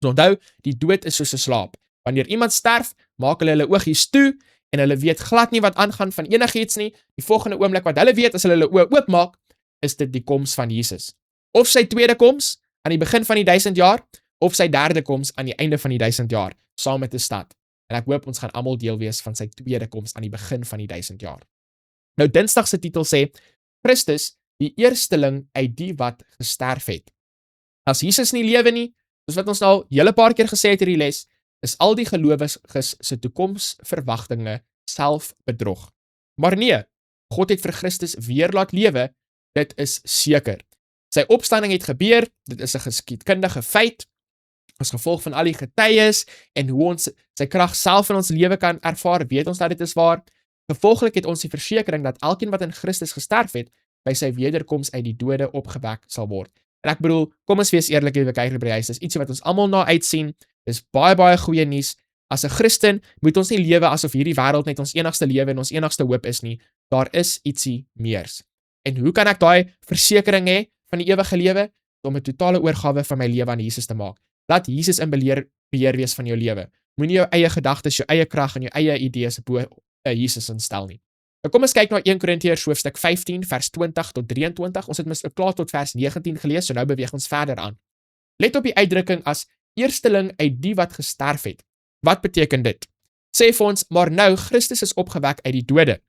So onthou, die dood is soos 'n slaap. Wanneer iemand sterf, maak hulle oogies toe, en hulle weet glad nie wat aangaan van enigiets nie. Die volgende oomblik wat hulle weet, as hulle oë oopmaak, is dit die koms van Jesus. Of sy tweede koms, aan die begin van die 1000 jaar, of sy derde koms aan die einde van die 1000 jaar, saam met 'n stad. En ek hoop ons gaan almal deel wees van sy tweede koms aan die begin van die 1000 jaar. Nou Dinsdag se titel sê, Christus, die eersteling uit die wat gesterf het. As Jesus nie lewe nie, soos wat ons al hele paar keer gesê het in die les, is al die gelowiges se toekomsverwagtinge selfbedrog. Maar nee, God het vir Christus weer laat lewe, dit is seker. Sy opstanding het gebeur, dit is 'n geskiedkundige feit, as gevolg van al die getuies, en hoe ons sy krag self in ons lewe kan ervaar, weet ons dat dit is waar. Gevolglik het ons die versekering dat elkeen wat in Christus gesterf het, by sy wederkoms uit die dode opgewek sal word. En ek bedoel, kom ons wees eerlik, lieve kyker by die huis, dis iets wat ons almal na uitsien, dis baie goeie nuus. As 'n Christen moet ons nie lewe asof hierdie wêreld net ons enigste lewe en ons enigste hoop is nie. Daar is ietsie meers. En hoe kan ek daai versekering hê van die ewige lewe? Om 'n totale oorgawe van my lewe aan Jesus te maak. Laat Jesus in beheer wees van jou lewe. Moenie jou eie gedagtes, jou eie krag en jou eie idees bo Jesus instel nie. Nou kom ons kyk na 1 Korintiërs hoofstuk 15 vers 20 tot 23. Ons het mis klaar tot vers 19 gelees, so nou beweeg ons verder aan. Let op die uitdrukking as eersteling uit die wat gesterf het. Wat beteken dit? Sê vir ons, maar nou Christus is opgewek uit die dode.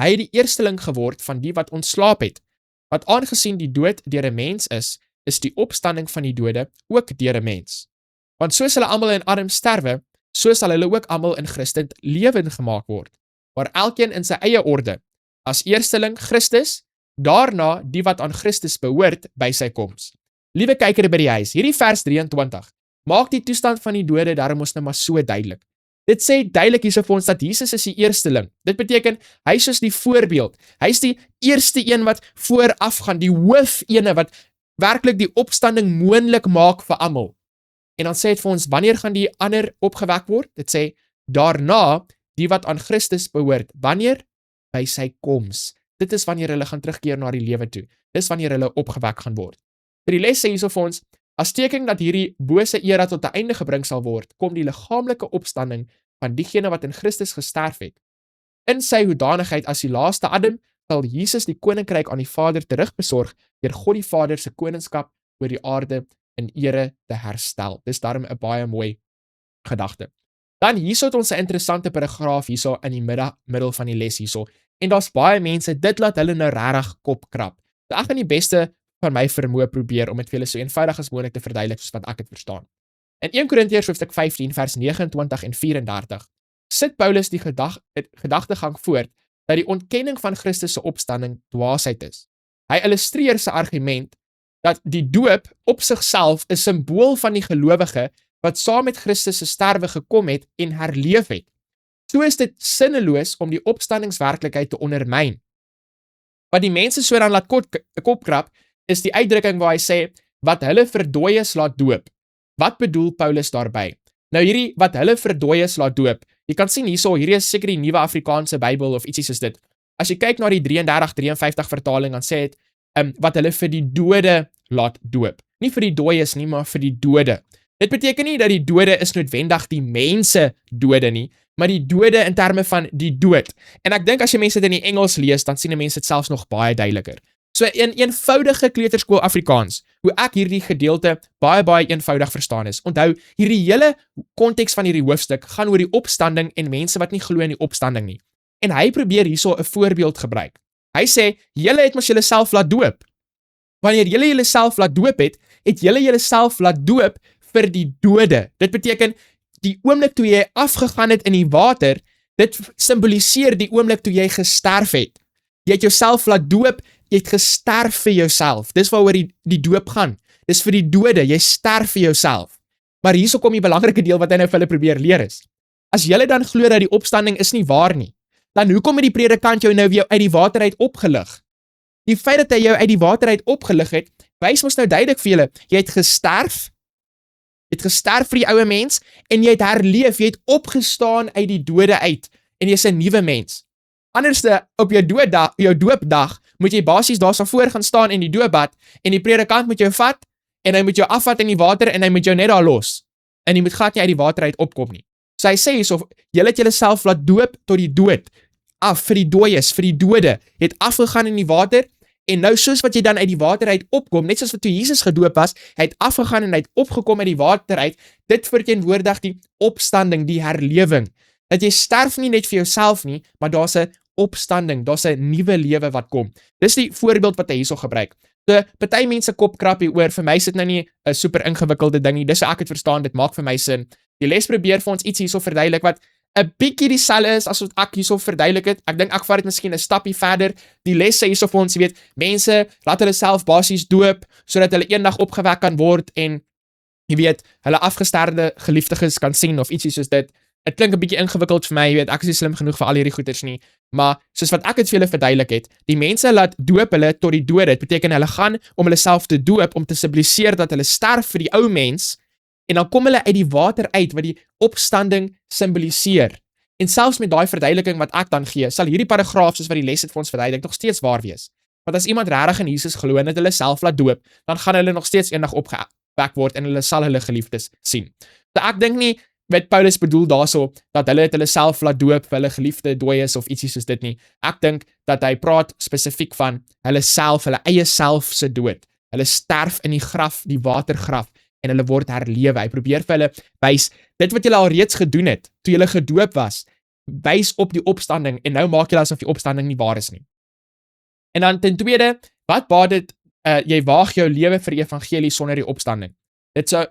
Hy het die eersteling geword van die wat ontslaap het. Want aangesien die dood deur 'n mens is die opstanding van die dode ook deur 'n mens. Want soos hulle almal in Adam sterwe, so sal hulle ook almal in Christus lewend gemaak word. Maar elkeen in sy eie orde. As eersteling Christus, daarna die wat aan Christus behoort by sy koms. Liewe kyker by die huis, hierdie vers 23 maak die toestand van die dode daarom ons nou maar so duidelik. Dit sê duidelik hierso vir ons dat Jesus is die eersteling. Dit beteken, hy is soos die voorbeeld. Hy is die eerste een wat vooraf gaan, die hoof ene wat werklik die opstanding moontlik maak vir almal. En dan sê dit vir ons, wanneer gaan die ander opgewek word? Dit sê, daarna, die wat aan Christus behoort. Wanneer? By sy koms. Dit is wanneer hulle gaan terugkeer na die lewe toe. Dis wanneer hulle opgewek gaan word. Die les sê hierso vir ons, as teken dat hierdie bose era tot 'n einde gebring sal word, kom die liggaamlike opstanding van diegene wat in Christus gesterf het. In sy hoedanigheid as die laaste Adam, sal Jesus die koninkryk aan die Vader terugbesorg, deur God die Vader se koningskap oor die aarde in ere te herstel. Dis daarom 'n baie mooi gedagte. Dan hierso het ons 'n interessante paragraaf hierso in die middel van die les hierso. En daar's baie mense, dit laat hulle nou regtig kop krap. So ek gaan die beste van my vermoë probeer om dit vir julle so eenvoudig as moontlik te verduidelik soos wat ek dit verstaan. In 1 Korintiërs hoofstuk 15 vers 29 en 34 sit Paulus die gedagtegang voort dat die ontkenning van Christus se opstanding dwaasheid is. Hy illustreer sy argument dat die doop op sigself 'n simbool van die gelowige wat saam met Christus se sterwe gekom het en herleef het. So is dit sinneloos om die opstandingswerklikheid te ondermyn. Wat die mense so dan laat kopkrap, is die uitdrukking waar hy sê, wat hulle verdooies laat doop. Wat bedoel Paulus daarby? Nou hierdie, wat hulle verdooies laat doop, jy kan sien hierso, hierdie is seker die Nuwe Afrikaanse Bybel of ietsie soos dit. As jy kyk na die 33-53 vertaling, dan sê dit, wat hulle vir die dode laat doop. Nie vir die dooies nie, maar vir die dode. Dit beteken nie dat die dode is noodwendig die mense dode nie, maar die dode in terme van die dood. En ek dink as jy mense dit in die Engels lees, dan sien mense dit selfs nog baie duideliker. So in eenvoudige kleuterskool Afrikaans, hoe ek hierdie gedeelte baie eenvoudig verstaan is. Onthou, hierdie hele konteks van hierdie hoofstuk gaan oor die opstanding en mense wat nie glo in die opstanding nie. En hy probeer hierso 'n voorbeeld gebruik. Hy sê, julle het mos julleself laat doop. Wanneer julle julleself laat doop het julle julleself laat doop vir die dode. Dit beteken, die oomblik toe jy afgegaan het in die water, dit simboliseer die oomblik toe jy gesterf het. Jy het jouself laat doop, jy het gesterf vir jouself. Dis waaroor die doop gaan. Dis vir die dode, jy sterf vir jouself. Maar hierso kom die belangrike deel wat hy nou vir hulle probeer leer is. As julle dan glo dat die opstanding is nie waar nie, dan hoekom het die predikant jou nou weer uit die water uit opgelig? Die feit dat hy jou uit die water uit opgelig het, wys mos nou duidelik vir julle, jy het gesterf vir die ouwe mens, en jy het herleef, jy het opgestaan uit die dode uit, en jy is 'n nuwe mens. Anderste, op jou doopdag, moet jy basies daar so voor gaan staan in die doopbad, en die predikant moet jou vat, en hy moet jou afvat in die water, en hy moet jou net daar los. En jy moet glad nie uit die water uit opkom nie. So hy sê hierso, julle het julleself laat doop tot die dood, af vir die dooies, vir die dode, jy het afgegaan in die water, en nou soos wat jy dan uit die water uit opkom, net soos wat toe Jesus gedoop was, hy het afgegaan en hy het opgekom uit die water uit, dit verteenwoordig die opstanding, die herlewing, dat jy sterf nie net vir jouself nie, maar daar's 'n opstanding, daar's 'n nuwe lewe wat kom. Dis die voorbeeld wat hy hierso gebruik. So, party mense kop krap hier oor, vir my is dit nou nie 'n super ingewikkelde ding nie, dis hoe ek het verstaan, dit maak vir my sin. Die les probeer vir ons iets hierso verduidelik wat 'n bietjie dieselfde is as wat ek hierso verduidelik het. Ek dink ek vat dit miskien 'n stappie verder. Die les sê hierso vir ons, jy weet, mense laat hulle self basies doop sodat hulle eendag opgewek kan word en jy weet, hulle afgesterde geliefdes kan sien of ietsie soos dit. Dit klink 'n bietjie ingewikkeld vir my, jy weet, ek is nie slim genoeg vir al hierdie goeters nie, maar soos wat ek het vir julle verduidelik het, die mense laat doop hulle tot die dood. Dit beteken hulle gaan om hulle self te doop om te simboliseer dat hulle sterf vir die ou mens. En dan kom hulle uit die water uit wat die opstanding simboliseer. En selfs met daai verduideliking wat ek dan gee, sal hierdie paragraaf soos wat die les het vir ons verduidelik nog steeds waar wees. Want as iemand regtig in Jesus glo en dit hulle self laat doop, dan gaan hulle nog steeds eendag opgewek word en hulle sal hulle geliefdes sien. So ek dink nie wat Paulus bedoel daarso dat hulle het hulle self laat doop vir hulle geliefde dooies of ietsie soos dit nie. Ek dink dat hy praat spesifiek van hulle self, hulle eie self se dood. Hulle sterf in die graf, die watergraf, en hulle word herlewe. Hy probeer vir hulle wys, dit wat julle al reeds gedoen het, toe julle gedoop was, wys op die opstanding, en nou maak julle asof die opstanding nie waar is nie. En dan ten tweede, wat baat dit, jy waag jou lewe vir die evangelie sonder die opstanding?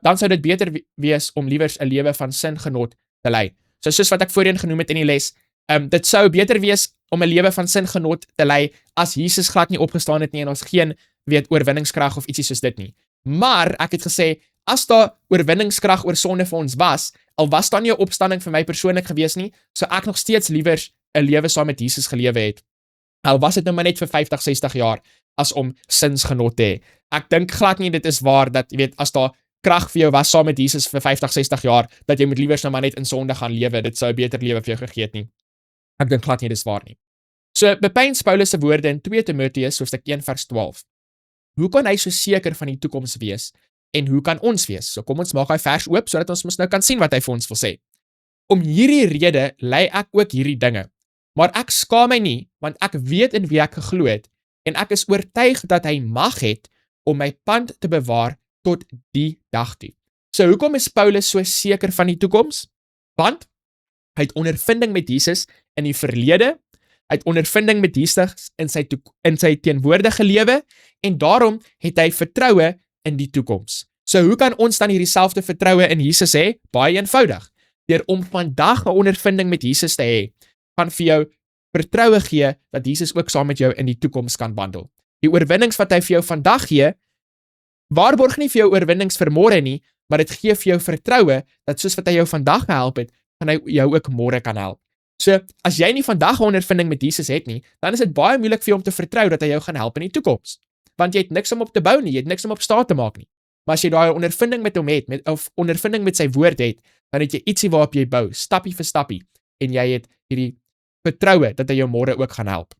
Dan sou dit beter wees om liewers 'n lewe van singenot te lei. So soos wat ek voorheen genoem het in die les, dit sou beter wees om 'n lewe van singenot te lei as Jesus glad nie opgestaan het nie en ons geen oorwinningskrag of ietsie soos dit nie. Maar ek het gesê, as daar oorwinningskrag oor sonde vir ons was, al was daar nie 'n opstanding vir my persoonlik gewees nie, so ek nog steeds liewer 'n lewe saam met Jesus gelewe het. Al was dit nou maar net vir 50, 60 jaar, as om sinsgenot te hê. Ek dink glad nie dit is waar dat, jy weet, as daar krag vir jou was saam met Jesus vir 50, 60 jaar, dat jy moet liewer nou maar net in sonde gaan lewe, dit sou 'n beter lewe vir jou gegee het nie. Ek dink glad nie dis waar nie. So bepeins Paulus se woorde in 2 Timoteus hoofstuk 1 vers 12. Hoe kan hy so seker van die toekoms wees en hoe kan ons wees? So kom ons maak daai vers oop sodat ons mos nou kan sien wat hy vir ons wil sê. Om hierdie rede lei ek ook hierdie dinge, maar ek skaam my nie, want ek weet in wie ek geglo het en ek is oortuig dat hy mag het om my pand te bewaar tot die dag toe. So hoekom is Paulus so seker van die toekoms? Want hy het ondervinding met Jesus in die verlede, hy het ondervinding met Jesus in sy teenwoordige lewe en daarom het hy vertroue in die toekoms. So hoe kan ons dan hierdie selfde vertroue in Jesus hê? Baie eenvoudig. Deur om vandag 'n ondervinding met Jesus te hê, gaan vir jou vertroue gee dat Jesus ook saam met jou in die toekoms kan wandel. Die oorwinnings wat hy vir jou vandag gee, waarborg nie vir jou oorwinnings vir môre nie, maar dit gee vir jou vertroue dat soos wat hy jou vandag gehelp het, gaan hy jou ook môre kan help. So, as jy nie vandag 'n ondervinding met Jesus het nie, dan is dit baie moeilik vir jou om te vertrou dat hy jou gaan help in die toekoms. Want jy het niks om op te bou nie, jy het niks om op staat te maak nie. Maar as jy daai ondervinding met hom het, of ondervinding met sy woord het, dan het jy ietsie waarop jy bou, stappie vir stappie, en jy het hierdie vertroue dat hy jou môre ook gaan help.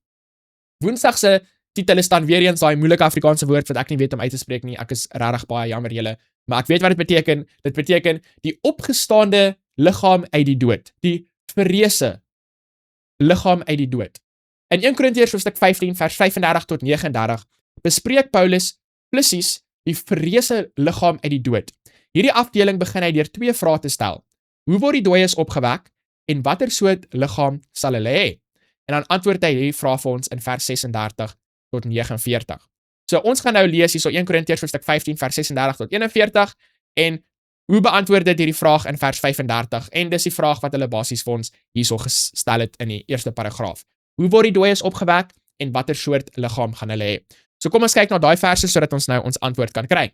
Woensdag se titel is dan weer eens daai moeilike Afrikaanse woord wat ek nie weet om uit te spreek nie. Ek is regtig baie jammer julle, maar ek weet wat dit beteken. Dit beteken die opgestaande liggaam uit die dood, die verreëse liggaam uit die dood. In 1 Korintiërs hoofstuk 15 vers 35 tot 39 bespreek Paulus presies die verreëse liggaam uit die dood. Hierdie afdeling begin hy deur 2 vrae te stel. Hoe word die dooies opgewek en watter soort liggaam sal hulle hê? En dan antwoord hy hierdie vraag vir ons in vers 36 tot 49. So ons gaan nou lees hierso 1 Korintiërs hoofstuk 15 vers 36 tot 41 en hoe beantwoord dit hierdie vraag in vers 35? En dis die vraag wat hulle basies vir ons hierso gestel het in die eerste paragraaf. Hoe word die dooies opgewek en watter soort liggaam gaan hulle hê? So kom ons kyk na daai verse sodat ons nou ons antwoord kan kry.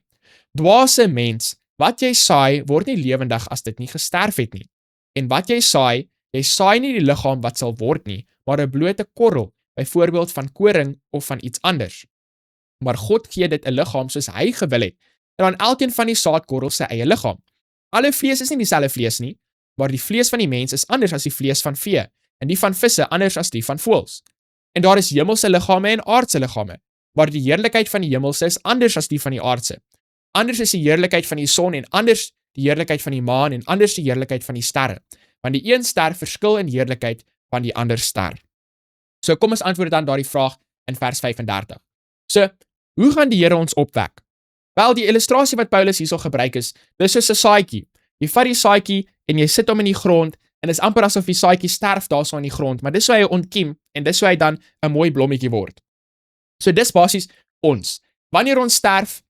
Dwaase mens, wat jy saai word nie lewendig as dit nie gesterf het nie. En wat jy saai nie die liggaam wat sal word nie, maar 'n blote korrel, byvoorbeeld van koring of van iets anders. Maar God gee dit 'n liggaam soos hy gewil het, en aan elkeen van die saadkorrels sy eie liggaam. Alle vlees is nie dieselfde vlees nie, maar die vlees van die mens is anders as die vlees van vee, en die van visse anders as die van voëls. En daar is hemelse liggame en aardse liggame, maar die heerlikheid van die hemelse is anders as die van die aardse. Anders is die heerlikheid van die son en anders die heerlikheid van die maan en anders die heerlikheid van die sterre, want die een ster verskil in heerlikheid van die ander ster. So kom ons antwoord dan daardie vraag in vers 35. So, hoe gaan die Here ons opwek? Wel, die illustrasie wat Paulus hierso gebruik is, dis soos 'n saadjie. Jy vat die saadjie en jy sit hom in die grond en dit is amper asof die saadjie sterf daarso in die grond, maar dis hoe hy ontkiem en dis hoe hy dan 'n mooi blommetjie word. So dis basies ons. Wanneer ons sterf,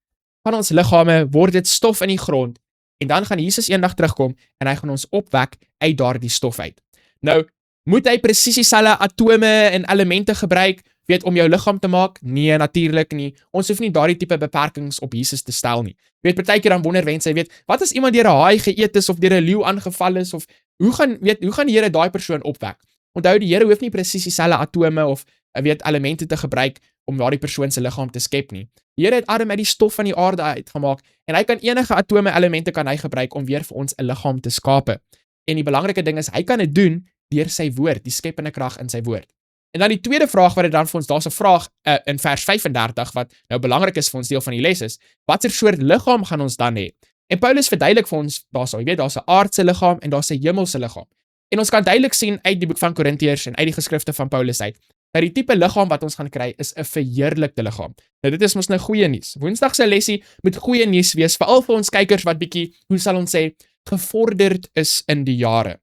van ons liggame word dit stof in die grond en dan gaan Jesus eendag terugkom en hy gaan ons opwek uit daardie stof uit. Nou, moet hy presies dieselfde atome en elemente gebruik, weet, om jou liggaam te maak? Nee, natuurlik nie. Ons hoef nie daardie tipe beperkings op Jesus te stel nie. Weet, partykeer dan wonder mense, weet, wat as iemand deur 'n haai geëet is of deur 'n leeu aangeval is of hoe gaan die Here daai persoon opwek? Onthou, die Here hoef nie presies dieselfde atome of elemente te gebruik om daardie persoon se liggaam te skep nie. Die Here het Adam uit die stof van die aarde uitgemaak en hy kan enige atome elemente kan hy gebruik om weer vir ons 'n liggaam te skape. En die belangrike ding is hy kan dit doen deur sy woord, die skepende krag in sy woord. En dan die tweede vraag wat dit dan vir ons, daar's 'n vraag in vers 35 wat nou belangrik is vir ons deel van die les is, watter soort liggaam gaan ons dan hê? En Paulus verduidelik vir ons, daar's 'n aardse liggaam en daar's 'n hemelse liggaam. En ons kan duidelik sien uit die boek van Korintiërs en uit die geskrifte van Paulus uit, dat die tipe liggaam wat ons gaan kry is 'n verheerlikte liggaam. Nou dit is mos nou goeie nuus. Woensdag se lesie moet goeie nuus wees, veral vir ons kykers wat bietjie, hoe sal ons sê, gevorderd is in die jare.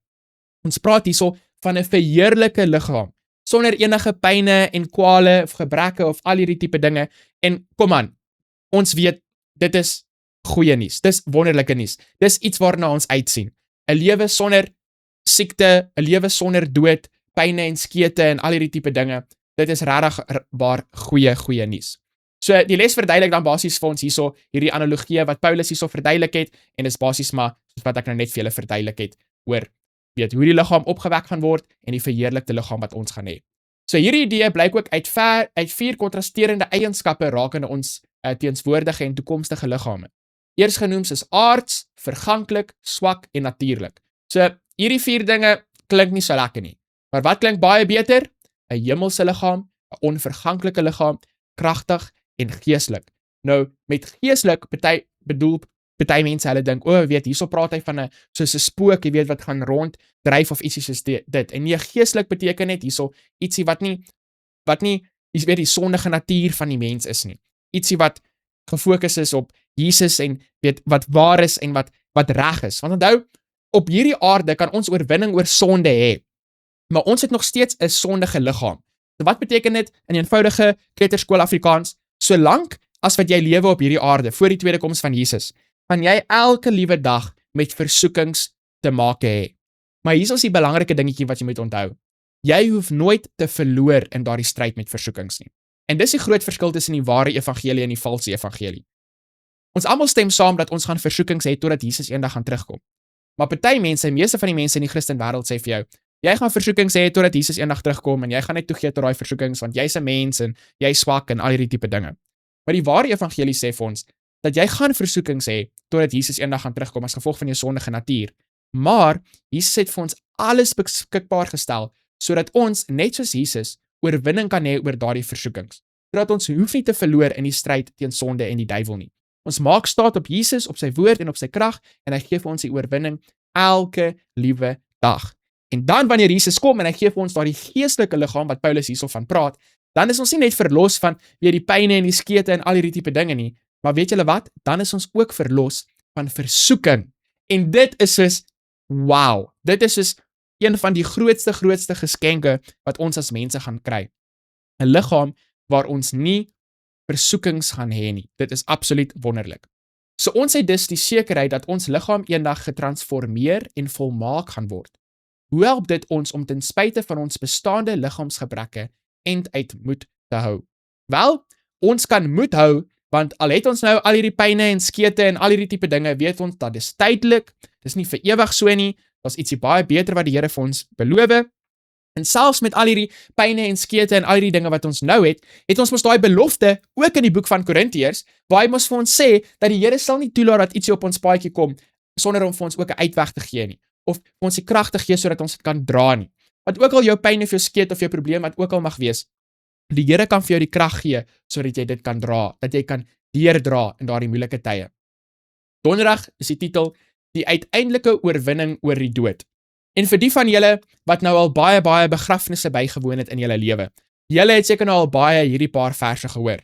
Ons praat hierso van 'n verheerlike liggaam, sonder enige pyne en kwale of gebreke of al hierdie tipe dinge. En kom aan, ons weet, dit is goeie nuus, dis wonderlike nuus, dis iets waarna ons uitsien. 'n Lewe sonder siekte, 'n lewe sonder dood, pyne en skete en al hierdie tipe dinge, dit is regtig waar goeie nuus. So die les verduidelik dan basies vir ons hierso hierdie analogie wat Paulus hierso verduidelik het en dis basies maar soos wat ek nou net vir julle verduidelik het oor hoe die liggaam opgewek gaan word en die verheerlikte liggaam wat ons gaan hê. So hierdie idee blyk ook uit 4 kontrasterende eienskappe rakende ons teenswoordige en toekomstige liggame. Eersgenoems is aards, verganklik, swak en natuurlik. So hierdie 4 dinge klink nie so lekker nie. Maar wat klink baie beter? 'n Hemelse liggaam, 'n onverganklike liggaam, kragtig en geestelik. Nou met geestelik bedoel party mense hulle dink, hierso praat hy van soos 'n spook, jy weet wat gaan rond dryf of ietsie soos dit. En nee, geestelik beteken net hierso ietsie wat nie jy weet die sondige natuur van die mens is nie. Ietsie wat gefokus is op Jesus en weet wat waar is en wat reg is. Want onthou, op hierdie aarde kan ons oorwinning oor sonde hê. Maar ons het nog steeds 'n sondige liggaam. So wat beteken dit in eenvoudige kleuterskool Afrikaans? Solank as wat jy lewe op hierdie aarde voor die tweede koms van Jesus, gaan jy elke liewe dag met versoekings te maak hê. Maar hier is die belangrike dingetjie wat jy moet onthou. Jy hoef nooit te verloor in daardie stryd met versoekings nie. En dis die groot verskil tussen die ware evangelie en die valse evangelie. Ons almal stem saam dat ons gaan versoekings hê totdat Jesus eendag gaan terugkom. Maar party mense, meeste van die mense in die Christen wêreld sê vir jou, jy gaan versoekings hê totdat Jesus eendag terugkom en jy gaan net toegee tot daai versoekings want jy's 'n mens en jy's swak en al hierdie tipe dinge. Maar die ware evangelie sê vir ons dat jy gaan versoekings hê totdat Jesus eendag gaan terugkom as gevolg van jou sondige natuur. Maar Jesus het vir ons alles beskikbaar gestel sodat ons net soos Jesus oorwinning kan hê oor daardie versoekings. Sodat ons hoef nie te verloor in die stryd teen sonde en die duiwel nie. Ons maak staat op Jesus, op sy woord en op sy krag en hy gee vir ons die oorwinning elke liewe dag. En dan wanneer Jesus kom en hy gee vir ons daardie geestelike liggaam wat Paulus hierso van praat, dan is ons nie net verlos van weer die pyne en die skete en al hierdie tipe dinge nie, maar weet julle wat? Dan is ons ook verlos van versoeking. En dit is soos wow. Dit is soos een van die grootste geskenke wat ons as mense gaan kry. 'n Liggaam waar ons nie versoekings gaan hê nie. Dit is absoluut wonderlik. So ons het dus die sekerheid dat ons liggaam eendag getransformeer en volmaak gaan word. Hoe help dit ons om ten spyte van ons bestaande liggaamsgebreke uit moed te hou? Wel, ons kan moed hou, want al het ons nou al hierdie pyne en skete en al hierdie tipe dinge, weet ons dat dis tydelik, dis nie vir ewig so nie, daar's ietsie baie beter wat die Here vir ons beloof. En selfs met al hierdie pyne en skete en al hierdie dinge wat ons nou het ons mos daai belofte ook in die boek van Korintiërs, waar hy mos vir ons sê dat die Here sal nie toelaat dat ietsie op ons paadjie kom sonder om vir ons ook 'n uitweg te gee nie, of ons die krag te gee sodat ons dit kan dra nie. Wat ook al jou pyn of jou skeet of jou probleem wat ook al mag wees, die Here kan vir jou die krag gee sodat jy dit kan dra, dat jy kan deurdra in daardie moeilike tye. Donderdag is die titel Die uiteindelike oorwinning oor die dood. En vir die van julle wat nou al baie begrafnisse bygewoon het in julle lewe, julle het seker nou al baie hierdie paar verse gehoor.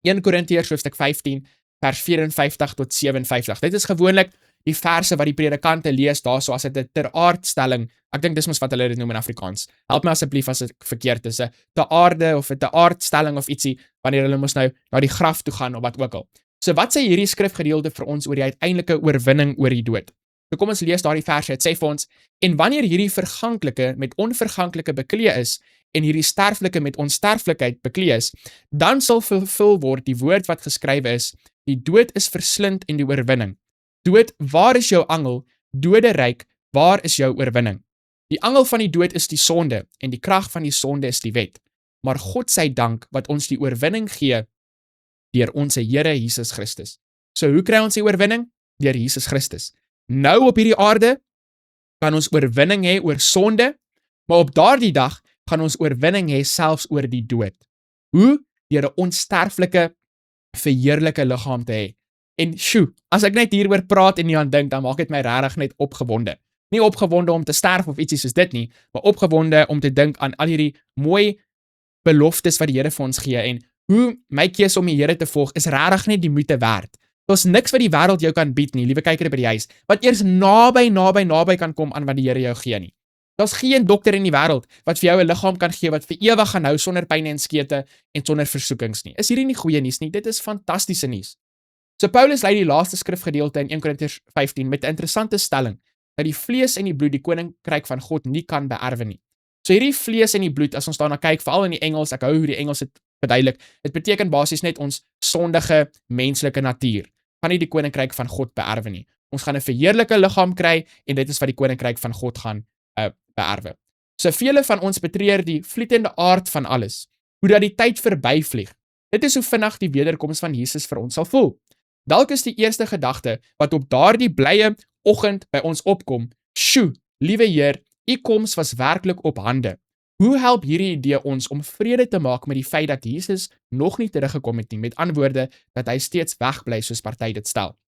1 Korintiërs hoofstuk 15 vers 54 tot 57. Dit is gewoonlik die verse wat die predikante lees daarso as dit 'n teraardstelling. Ek dink dis mos wat hulle dit noem in Afrikaans. Help my asseblief as ek verkeerd is. 'n Teraarde of 'n teraardstelling of ietsie wanneer hulle mos nou na die graf toe gaan of wat ook al. So wat sê hierdie skrifgedeelte vir ons oor die uiteindelike oorwinning oor die dood? So kom ons lees daardie verse. Dit sê vir ons: en wanneer hierdie verganklike met onverganklike beklee is en hierdie sterflike met onsterflikheid beklee is, dan sal vervul word die woord wat geskrywe is: die dood is verslind en die oorwinning. Dood, waar is jou angel? Doderyk, waar is jou oorwinning? Die angel van die dood is die sonde en die krag van die sonde is die wet. Maar God sy dank wat ons die oorwinning gee deur ons Here Jesus Christus. So hoe kry ons die oorwinning? Deur Jesus Christus. Nou op hierdie aarde kan ons oorwinning hê oor sonde, maar op daardie dag gaan ons oorwinning hê selfs oor die dood. Hoe? Deur 'n onsterflike, verheerlike liggaam te hê. En as ek net hieroor praat en nie aan dink, dan maak dit my regtig net opgewonde. Nie opgewonde om te sterf of ietsie soos dit nie, maar opgewonde om te dink aan al hierdie mooi beloftes wat die Here vir ons gee en hoe my keuse om die Here te volg is regtig net die moeite werd. Daar's niks wat die wêreld jou kan bied nie, liewe kyker by die huis, wat eers naby kan kom aan wat die Here jou gee nie. Daar's geen dokter in die wêreld wat vir jou 'n liggaam kan gee wat vir ewig gaan hou sonder pyn en skete en sonder versoekings nie. Is hierdie nie goeie nuus nie? Dit is fantastiese nuus. So Paulus lei die laaste skrifgedeelte in 1 Korintiërs 15 met 'n interessante stelling dat die vlees en die bloed die koninkryk van God nie kan beerwe nie. So hierdie vlees en die bloed, as ons daarna kyk, veral in die Engels, ek hou hoe die Engels dit verduidelik. Dit beteken basies net ons sondige menslike natuur gaan nie die koninkryk van God beerwe nie. Ons gaan 'n verheerlike liggaam kry en dit is wat die koninkryk van God gaan beerwe. So vele van ons betreur die vlietende aard van alles, hoe dat die tyd verbyvlieg. Dit is hoe vinnig die wederkoms van Jesus vir ons sal voel. Dalk is die eerste gedagte wat op daardie blye oggend by ons opkom, "Sjoe, liewe Heer, u koms was werklik op hande." Hoe help hierdie idee ons om vrede te maak met die feit dat Jesus nog nie teruggekom het nie, met antwoorde dat hy steeds wegbly soos party dit stel?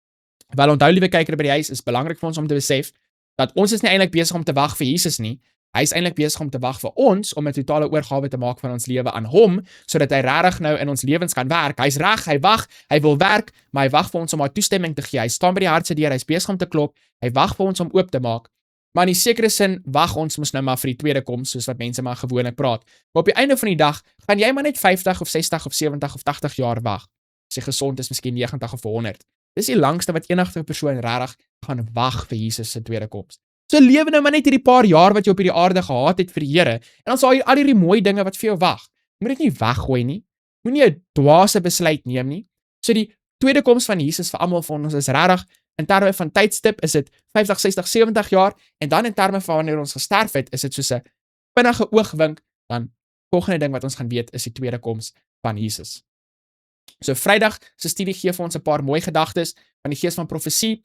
Wel onthou, liewe kyker by die huis, is belangrik vir ons om te besef dat ons is nie eintlik besig om te wag vir Jesus nie. Hy is eintlik besig om te wag vir ons om 'n totale oorgawe te maak van ons lewe aan hom, sodat hy regtig nou in ons lewens kan werk. Hy's reg, hy wag, hy wil werk, maar hy wag vir ons om haar toestemming te gee. Hy staan by die hart se deur, hy's besig om te klop, hy wag vir ons om oop te maak. Maar in 'n sekere sin wag ons mos nou maar vir die tweede koms, soos wat mense maar gewoonlik praat. Maar op die einde van die dag gaan jy maar net 50 of 60 of 70 of 80 jaar wag. As jy gesond is, miskien 90 of 100. Dis die langste wat enige persoon regtig gaan wag vir Jesus se tweede koms. So lewe nou maar net hierdie paar jaar wat jy op hierdie aarde gehad het vir die Here, en dan sal jy al hierdie mooi dinge wat vir jou wag. Jy moet dit nie weggooi nie. Moenie 'n dwaase besluit neem nie. So die tweede koms van Jesus vir almal van ons is regtig, in terme van tydstip is dit 50, 60, 70 jaar, en dan in terme van wanneer ons gesterf het, is dit soos 'n vinnige oogwink. Dan volgende ding wat ons gaan weet is die tweede koms van Jesus. So Vrydag se studie gee vir ons 'n paar mooi gedagtes van die gees van profesie.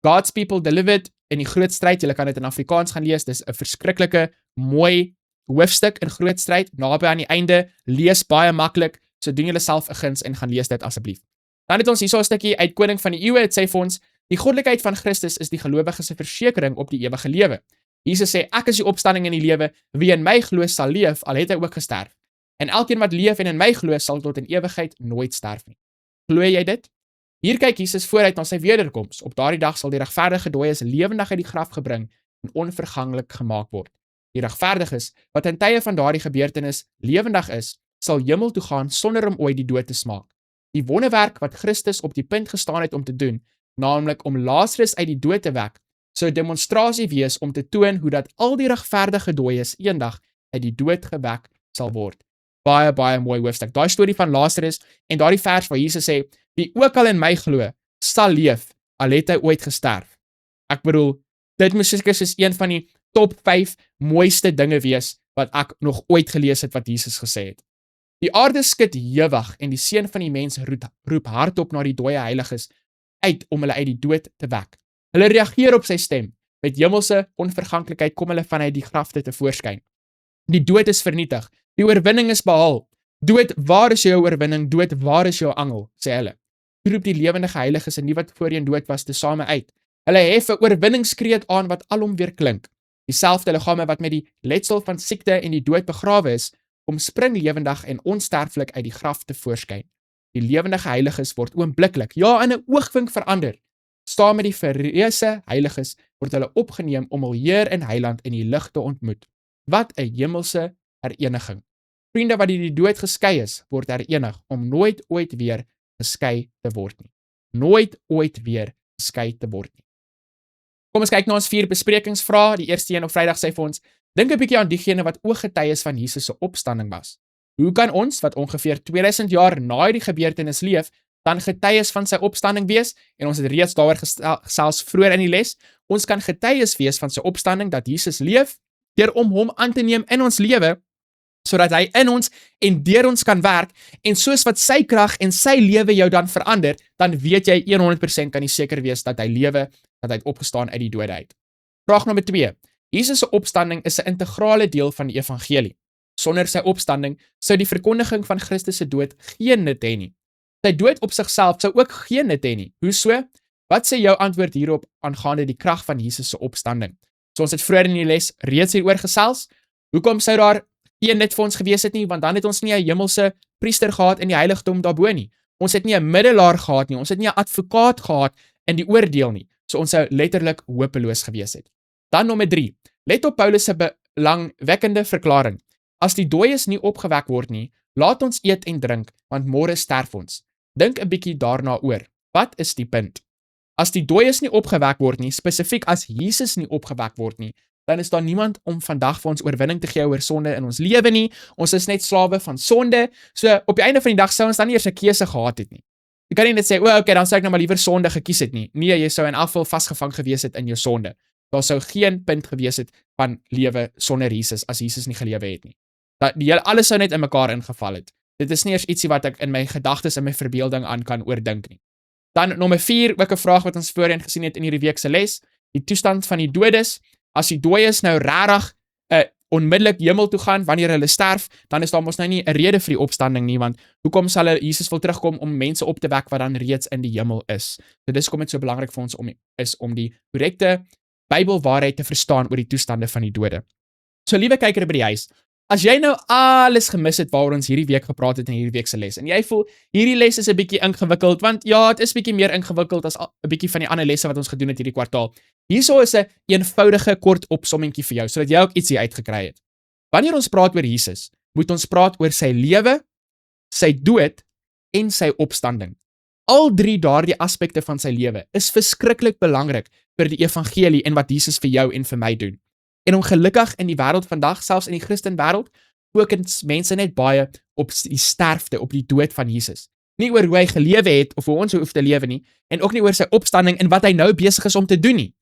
God's people delivered in die groot stryd. Julle kan dit in Afrikaans gaan lees. Dis 'n verskriklike mooi hoofstuk in groot stryd, naby aan die einde. Lees baie maklik. So doen julle self 'n guns en gaan lees dit asseblief. Dan het ons hierso 'n stukkie uit Koning van die Eeue. Dit sê vir ons: die goddelikheid van Christus is die gelowiges se versekering op die ewige lewe. Jesus sê: ek is die opstanding en die lewe. Wie in my glo sal leef, al het hy ook gesterf. En elkeen wat leef en in my glo, sal tot in ewigheid nooit sterf nie. Glo jy dit? Hier kyk Jesus vooruit na sy wederkoms. Op daardie dag sal die regverdige dooies lewendig uit die graf gebring en onverganglik gemaak word. Die regverdiges, wat in tye van daardie gebeurtenis lewendig is, sal hemel toe gaan sonder om ooit die dood te smaak. Die wonderwerk wat Christus op die punt gestaan het om te doen, naamlik om Lazarus uit die dood te wek, sou 'n demonstrasie wees om te toon hoe dat al die regverdige dooies eendag uit die dood gewek sal word. Baie, baie mooi hoofstuk. Daai storie van Lazarus en daardie vers waar Jesus sê: wie ook al in my glo, sal leef, al het hy ooit gesterf. Ek bedoel, dit moes seker soos een van die top 5 mooiste dinge wees wat ek nog ooit gelees het wat Jesus gesê het. Die aarde skud hewig en die seun van die mens roep hardop na die dooie heiliges uit om hulle uit die dood te wek. Hulle reageer op sy stem. Met hemelse onverganklikheid kom hulle vanuit die grafte te voorskyn. Die dood is vernietig. Die oorwinning is behaal. Dood, waar is jou oorwinning? Dood, waar is jou angel? Sê hulle. Roep die lewendige heiliges en die wat voorheen dood was tesame uit. Hulle hef 'n oorwinningskreet aan wat alom weer klink. Dieselfde liggame wat met die letsel van siekte en die dood begrawe is, omspring lewendig en onsterflik uit die graf te voorskyn. Die lewendige heiliges word oombliklik, ja in 'n oogwink verander. Staan met die verreëse heiliges word hulle opgeneem om hul Heer en Heiland in die lig te ontmoet. Wat 'n hemelse hereniging. Vriende wat die dood geskei is, word herenig om nooit ooit weer geskei te word nie. Nooit ooit weer geskei te word nie. Kom ons kyk na ons 4 besprekingsvrae. Die eerste een op Vrydag sê vir ons: dink 'n bietjie aan diegene wat ooggetuies van Jesus se opstanding was. Hoe kan ons, wat ongeveer 2000 jaar na hierdie gebeurtenis leef, dan getuies van sy opstanding wees? En ons het reeds daaroor gesels vroeër in die les. Ons kan getuies wees van sy opstanding dat Jesus leef, deur om hom aan te neem in ons lewe, sodat hy in ons en deur ons kan werk, en soos wat sy krag en sy lewe jou dan verander, dan weet jy 100% kan jy seker wees dat hy lewe, dat hy het opgestaan uit die dode uit. Vraag nommer 2. Jesus se opstanding is 'n integrale deel van die evangelie. Sonder sy opstanding sou die verkondiging van Christus se dood geen nut hê nie. Sy dood op sigself sou ook geen nut hê nie. Hoe so? Wat sê jou antwoord hierop aangaande die krag van Jesus se opstanding? So ons het vroeër in die les reeds hieroor gesels. Hoekom sou daar geen nut vir ons gewees het nie? Want dan het ons nie 'n hemelse priester gehad in die heiligdom daarbo nie. Ons het nie 'n middelaar gehad nie. Ons het nie 'n advokaat gehad in die oordeel nie. So ons sou letterlik hopeloos gewees het. Dan nommer 3. Let op Paulus se belangwekkende verklaring. As die dooies nie opgewek word nie, laat ons eet en drink, want môre sterf ons. Dink 'n bietjie daarna oor. Wat is die punt? As die dooies nie opgewek word nie, spesifiek as Jesus nie opgewek word nie, dan is daar niemand om vandag vir ons oorwinning te gee oor sonde in ons lewe nie. Ons is net slawe van sonde. So op die einde van die dag sou ons dan nie eers 'n keuse gehad het nie. Jy kan nie net sê, okay, dan sou ek nou maar liewer sonde gekies het nie. Nee, jy sou in elk geval vasgevang gewees het in jou sonde. Daar sou geen punt gewees het van lewe sonder Jesus as Jesus nie gelewe het nie. Alles sou net in mekaar ingeval het. Dit is nie eers ietsie wat ek in my gedagtes en my verbeelding aan kan oordink nie. Dan nommer 4, ook 'n vraag wat ons voorheen gesien het in hierdie week se les, die toestand van die doodes. As die dooies nou regtig onmiddellik hemel toe gaan wanneer hulle sterf, dan is daar mos nou nie 'n rede vir die opstanding nie, want hoekom sal Jesus wil terugkom om mense op te wek wat dan reeds in die hemel is? So dis hoekom dit so belangrik vir ons om die korrekte Bybelwaarheid te verstaan oor die toestande van die dode. So liewe kyker by die huis, as jy nou alles gemis het waaroor ons hierdie week gepraat het in hierdie week se les, en jy voel hierdie les is 'n bietjie ingewikkeld, want ja, dit is bietjie meer ingewikkeld as 'n bietjie van die ander lesse wat ons gedoen het hierdie kwartaal. Hierso is 'n eenvoudige kort opsommingkie vir jou, sodat jy ook ietsie uitgekry het. Wanneer ons praat oor Jesus, moet ons praat oor sy lewe, sy dood en sy opstanding. Al 3 daardie aspekte van sy lewe is verskriklik belangrik vir die evangelie en wat Jesus vir jou en vir my doen. En ongelukkig in die wêreld vandag, selfs in die Christenwêreld, fokus mense net baie op die sterfte, op die dood van Jesus. Nie oor hoe hy gelewe het of hoe ons hoef te lewe nie, en ook nie oor sy opstanding en wat hy nou besig is om te doen nie.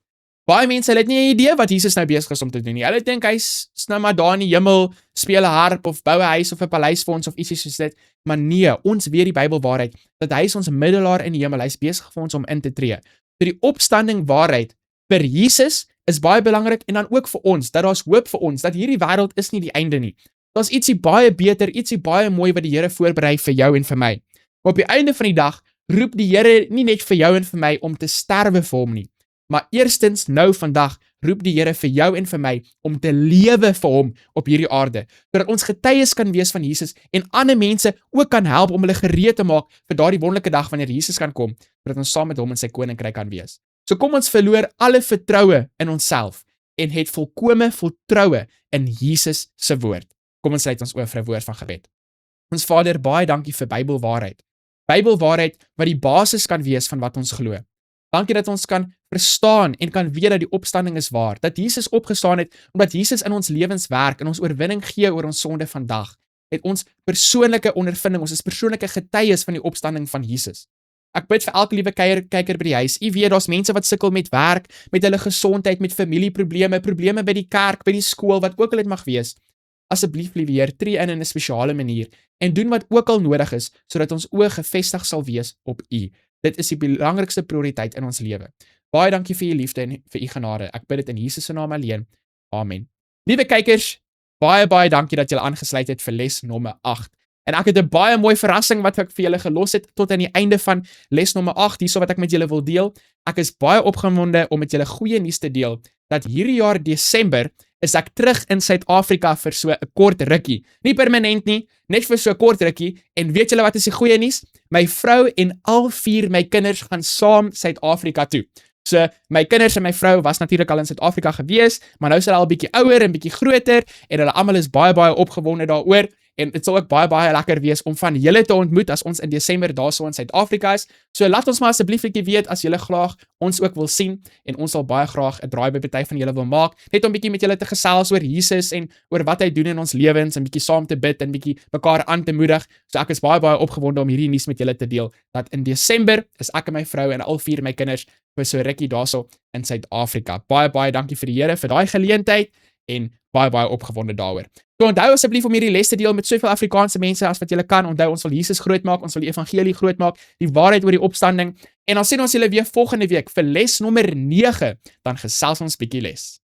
Baie mense het nie 'n idee wat Jesus nou besig is om te doen nie. Hulle dink hy's nou maar daar in die hemel, speel 'n harp of bou 'n huis of 'n paleis vir ons of ietsie soos dit. Maar nee, ons weet die Bybelwaarheid dat hy is ons middelaar in die hemel. Hy's besig vir ons om in te tree. So die opstanding waarheid vir Jesus is baie belangrik en dan ook vir ons, dat daar's hoop vir ons, dat hierdie wêreld is nie die einde nie. Daar's ietsie baie beter, ietsie baie mooi wat die Here voorberei vir jou en vir my. Maar op die einde van die dag roep die Here nie net vir jou en vir my om te sterwe vir hom nie, maar eerstens nou vandag roep die Here vir jou en vir my om te lewe vir hom op hierdie aarde, sodat ons getuies kan wees van Jesus en ander mense ook kan help om hulle gereed te maak vir daardie wonderlike dag wanneer Jesus kan kom, sodat ons saam met hom in sy koninkryk kan wees. So kom ons verloor alle vertroue in onsself en het volkome vertroue in Jesus se woord. Kom ons sluit ons oor vir 'n woord van gebed. Ons Vader, baie dankie vir Bybelwaarheid. Bybelwaarheid wat die basis kan wees van wat ons glo. Dankie dat ons kan verstaan en kan weet dat die opstanding is waar, dat Jesus opgestaan het omdat Jesus in ons lewens werk en ons oorwinning gee oor ons sonde vandag. Het ons persoonlike ondervinding, ons is persoonlike getuies van die opstanding van Jesus. Ek bid vir elke liewe kyker by die huis. U weet daar's mense wat sukkel met werk, met hulle gesondheid, met familieprobleme, probleme by die kerk, by die skool, wat ook al dit mag wees. Asseblief, liewe Heer, tree in 'n spesiale manier en doen wat ook al nodig is sodat ons oë gefestig sal wees op U. Dit is die belangrikste prioriteit in ons lewe. Baie dankie vir U liefde en vir U genade. Ek bid dit in Jesus se naam alleen. Amen. Liewe kykers, baie dankie dat julle aangesluit het vir les nommer 8. En ek het 'n baie mooi verrassing wat ek vir julle gelos het tot aan die einde van les nommer 8, hierso wat ek met julle wil deel. Ek is baie opgewonde om met julle goeie nuus te deel dat hierdie jaar Desember is ek terug in Suid-Afrika vir so 'n kort rukkie. Nie permanent nie, net vir so 'n kort rukkie. En weet julle wat is die goeie nuus? My vrou en al 4 my kinders gaan saam Suid-Afrika toe. So my kinders en my vrou was natuurlik al in Suid-Afrika gewees, maar nou is hulle al 'n bietjie ouer en bietjie groter en hulle almal is baie opgewonde daaroor. En dit sal ook baie lekker wees om van julle te ontmoet as ons in Desember daarso in Suid-Afrika is. So laat ons maar asseblief netjie weet as julle graag ons ook wil sien en ons sal baie graag 'n draai by party van julle wil maak, net om bietjie met julle te gesels oor Jesus en oor wat hy doen in ons lewens en bietjie saam te bid en bietjie mekaar aan te moedig. So ek is baie opgewonde om hierdie nuus met julle te deel dat in Desember is ek en my vrou en al 4 my kinders vir so rukkie daarso in Suid-Afrika. Baie dankie vir die Here vir daai geleentheid en baie opgewonde daaroor. So onthou asseblief om hierdie les te deel met soveel Afrikaanse mense as wat julle kan. Onthou, ons wil Jesus groot maak, ons wil die evangelie groot maak, die waarheid oor die opstanding. En dan sien ons julle weer volgende week vir les nommer 9, dan gesels ons bietjie les.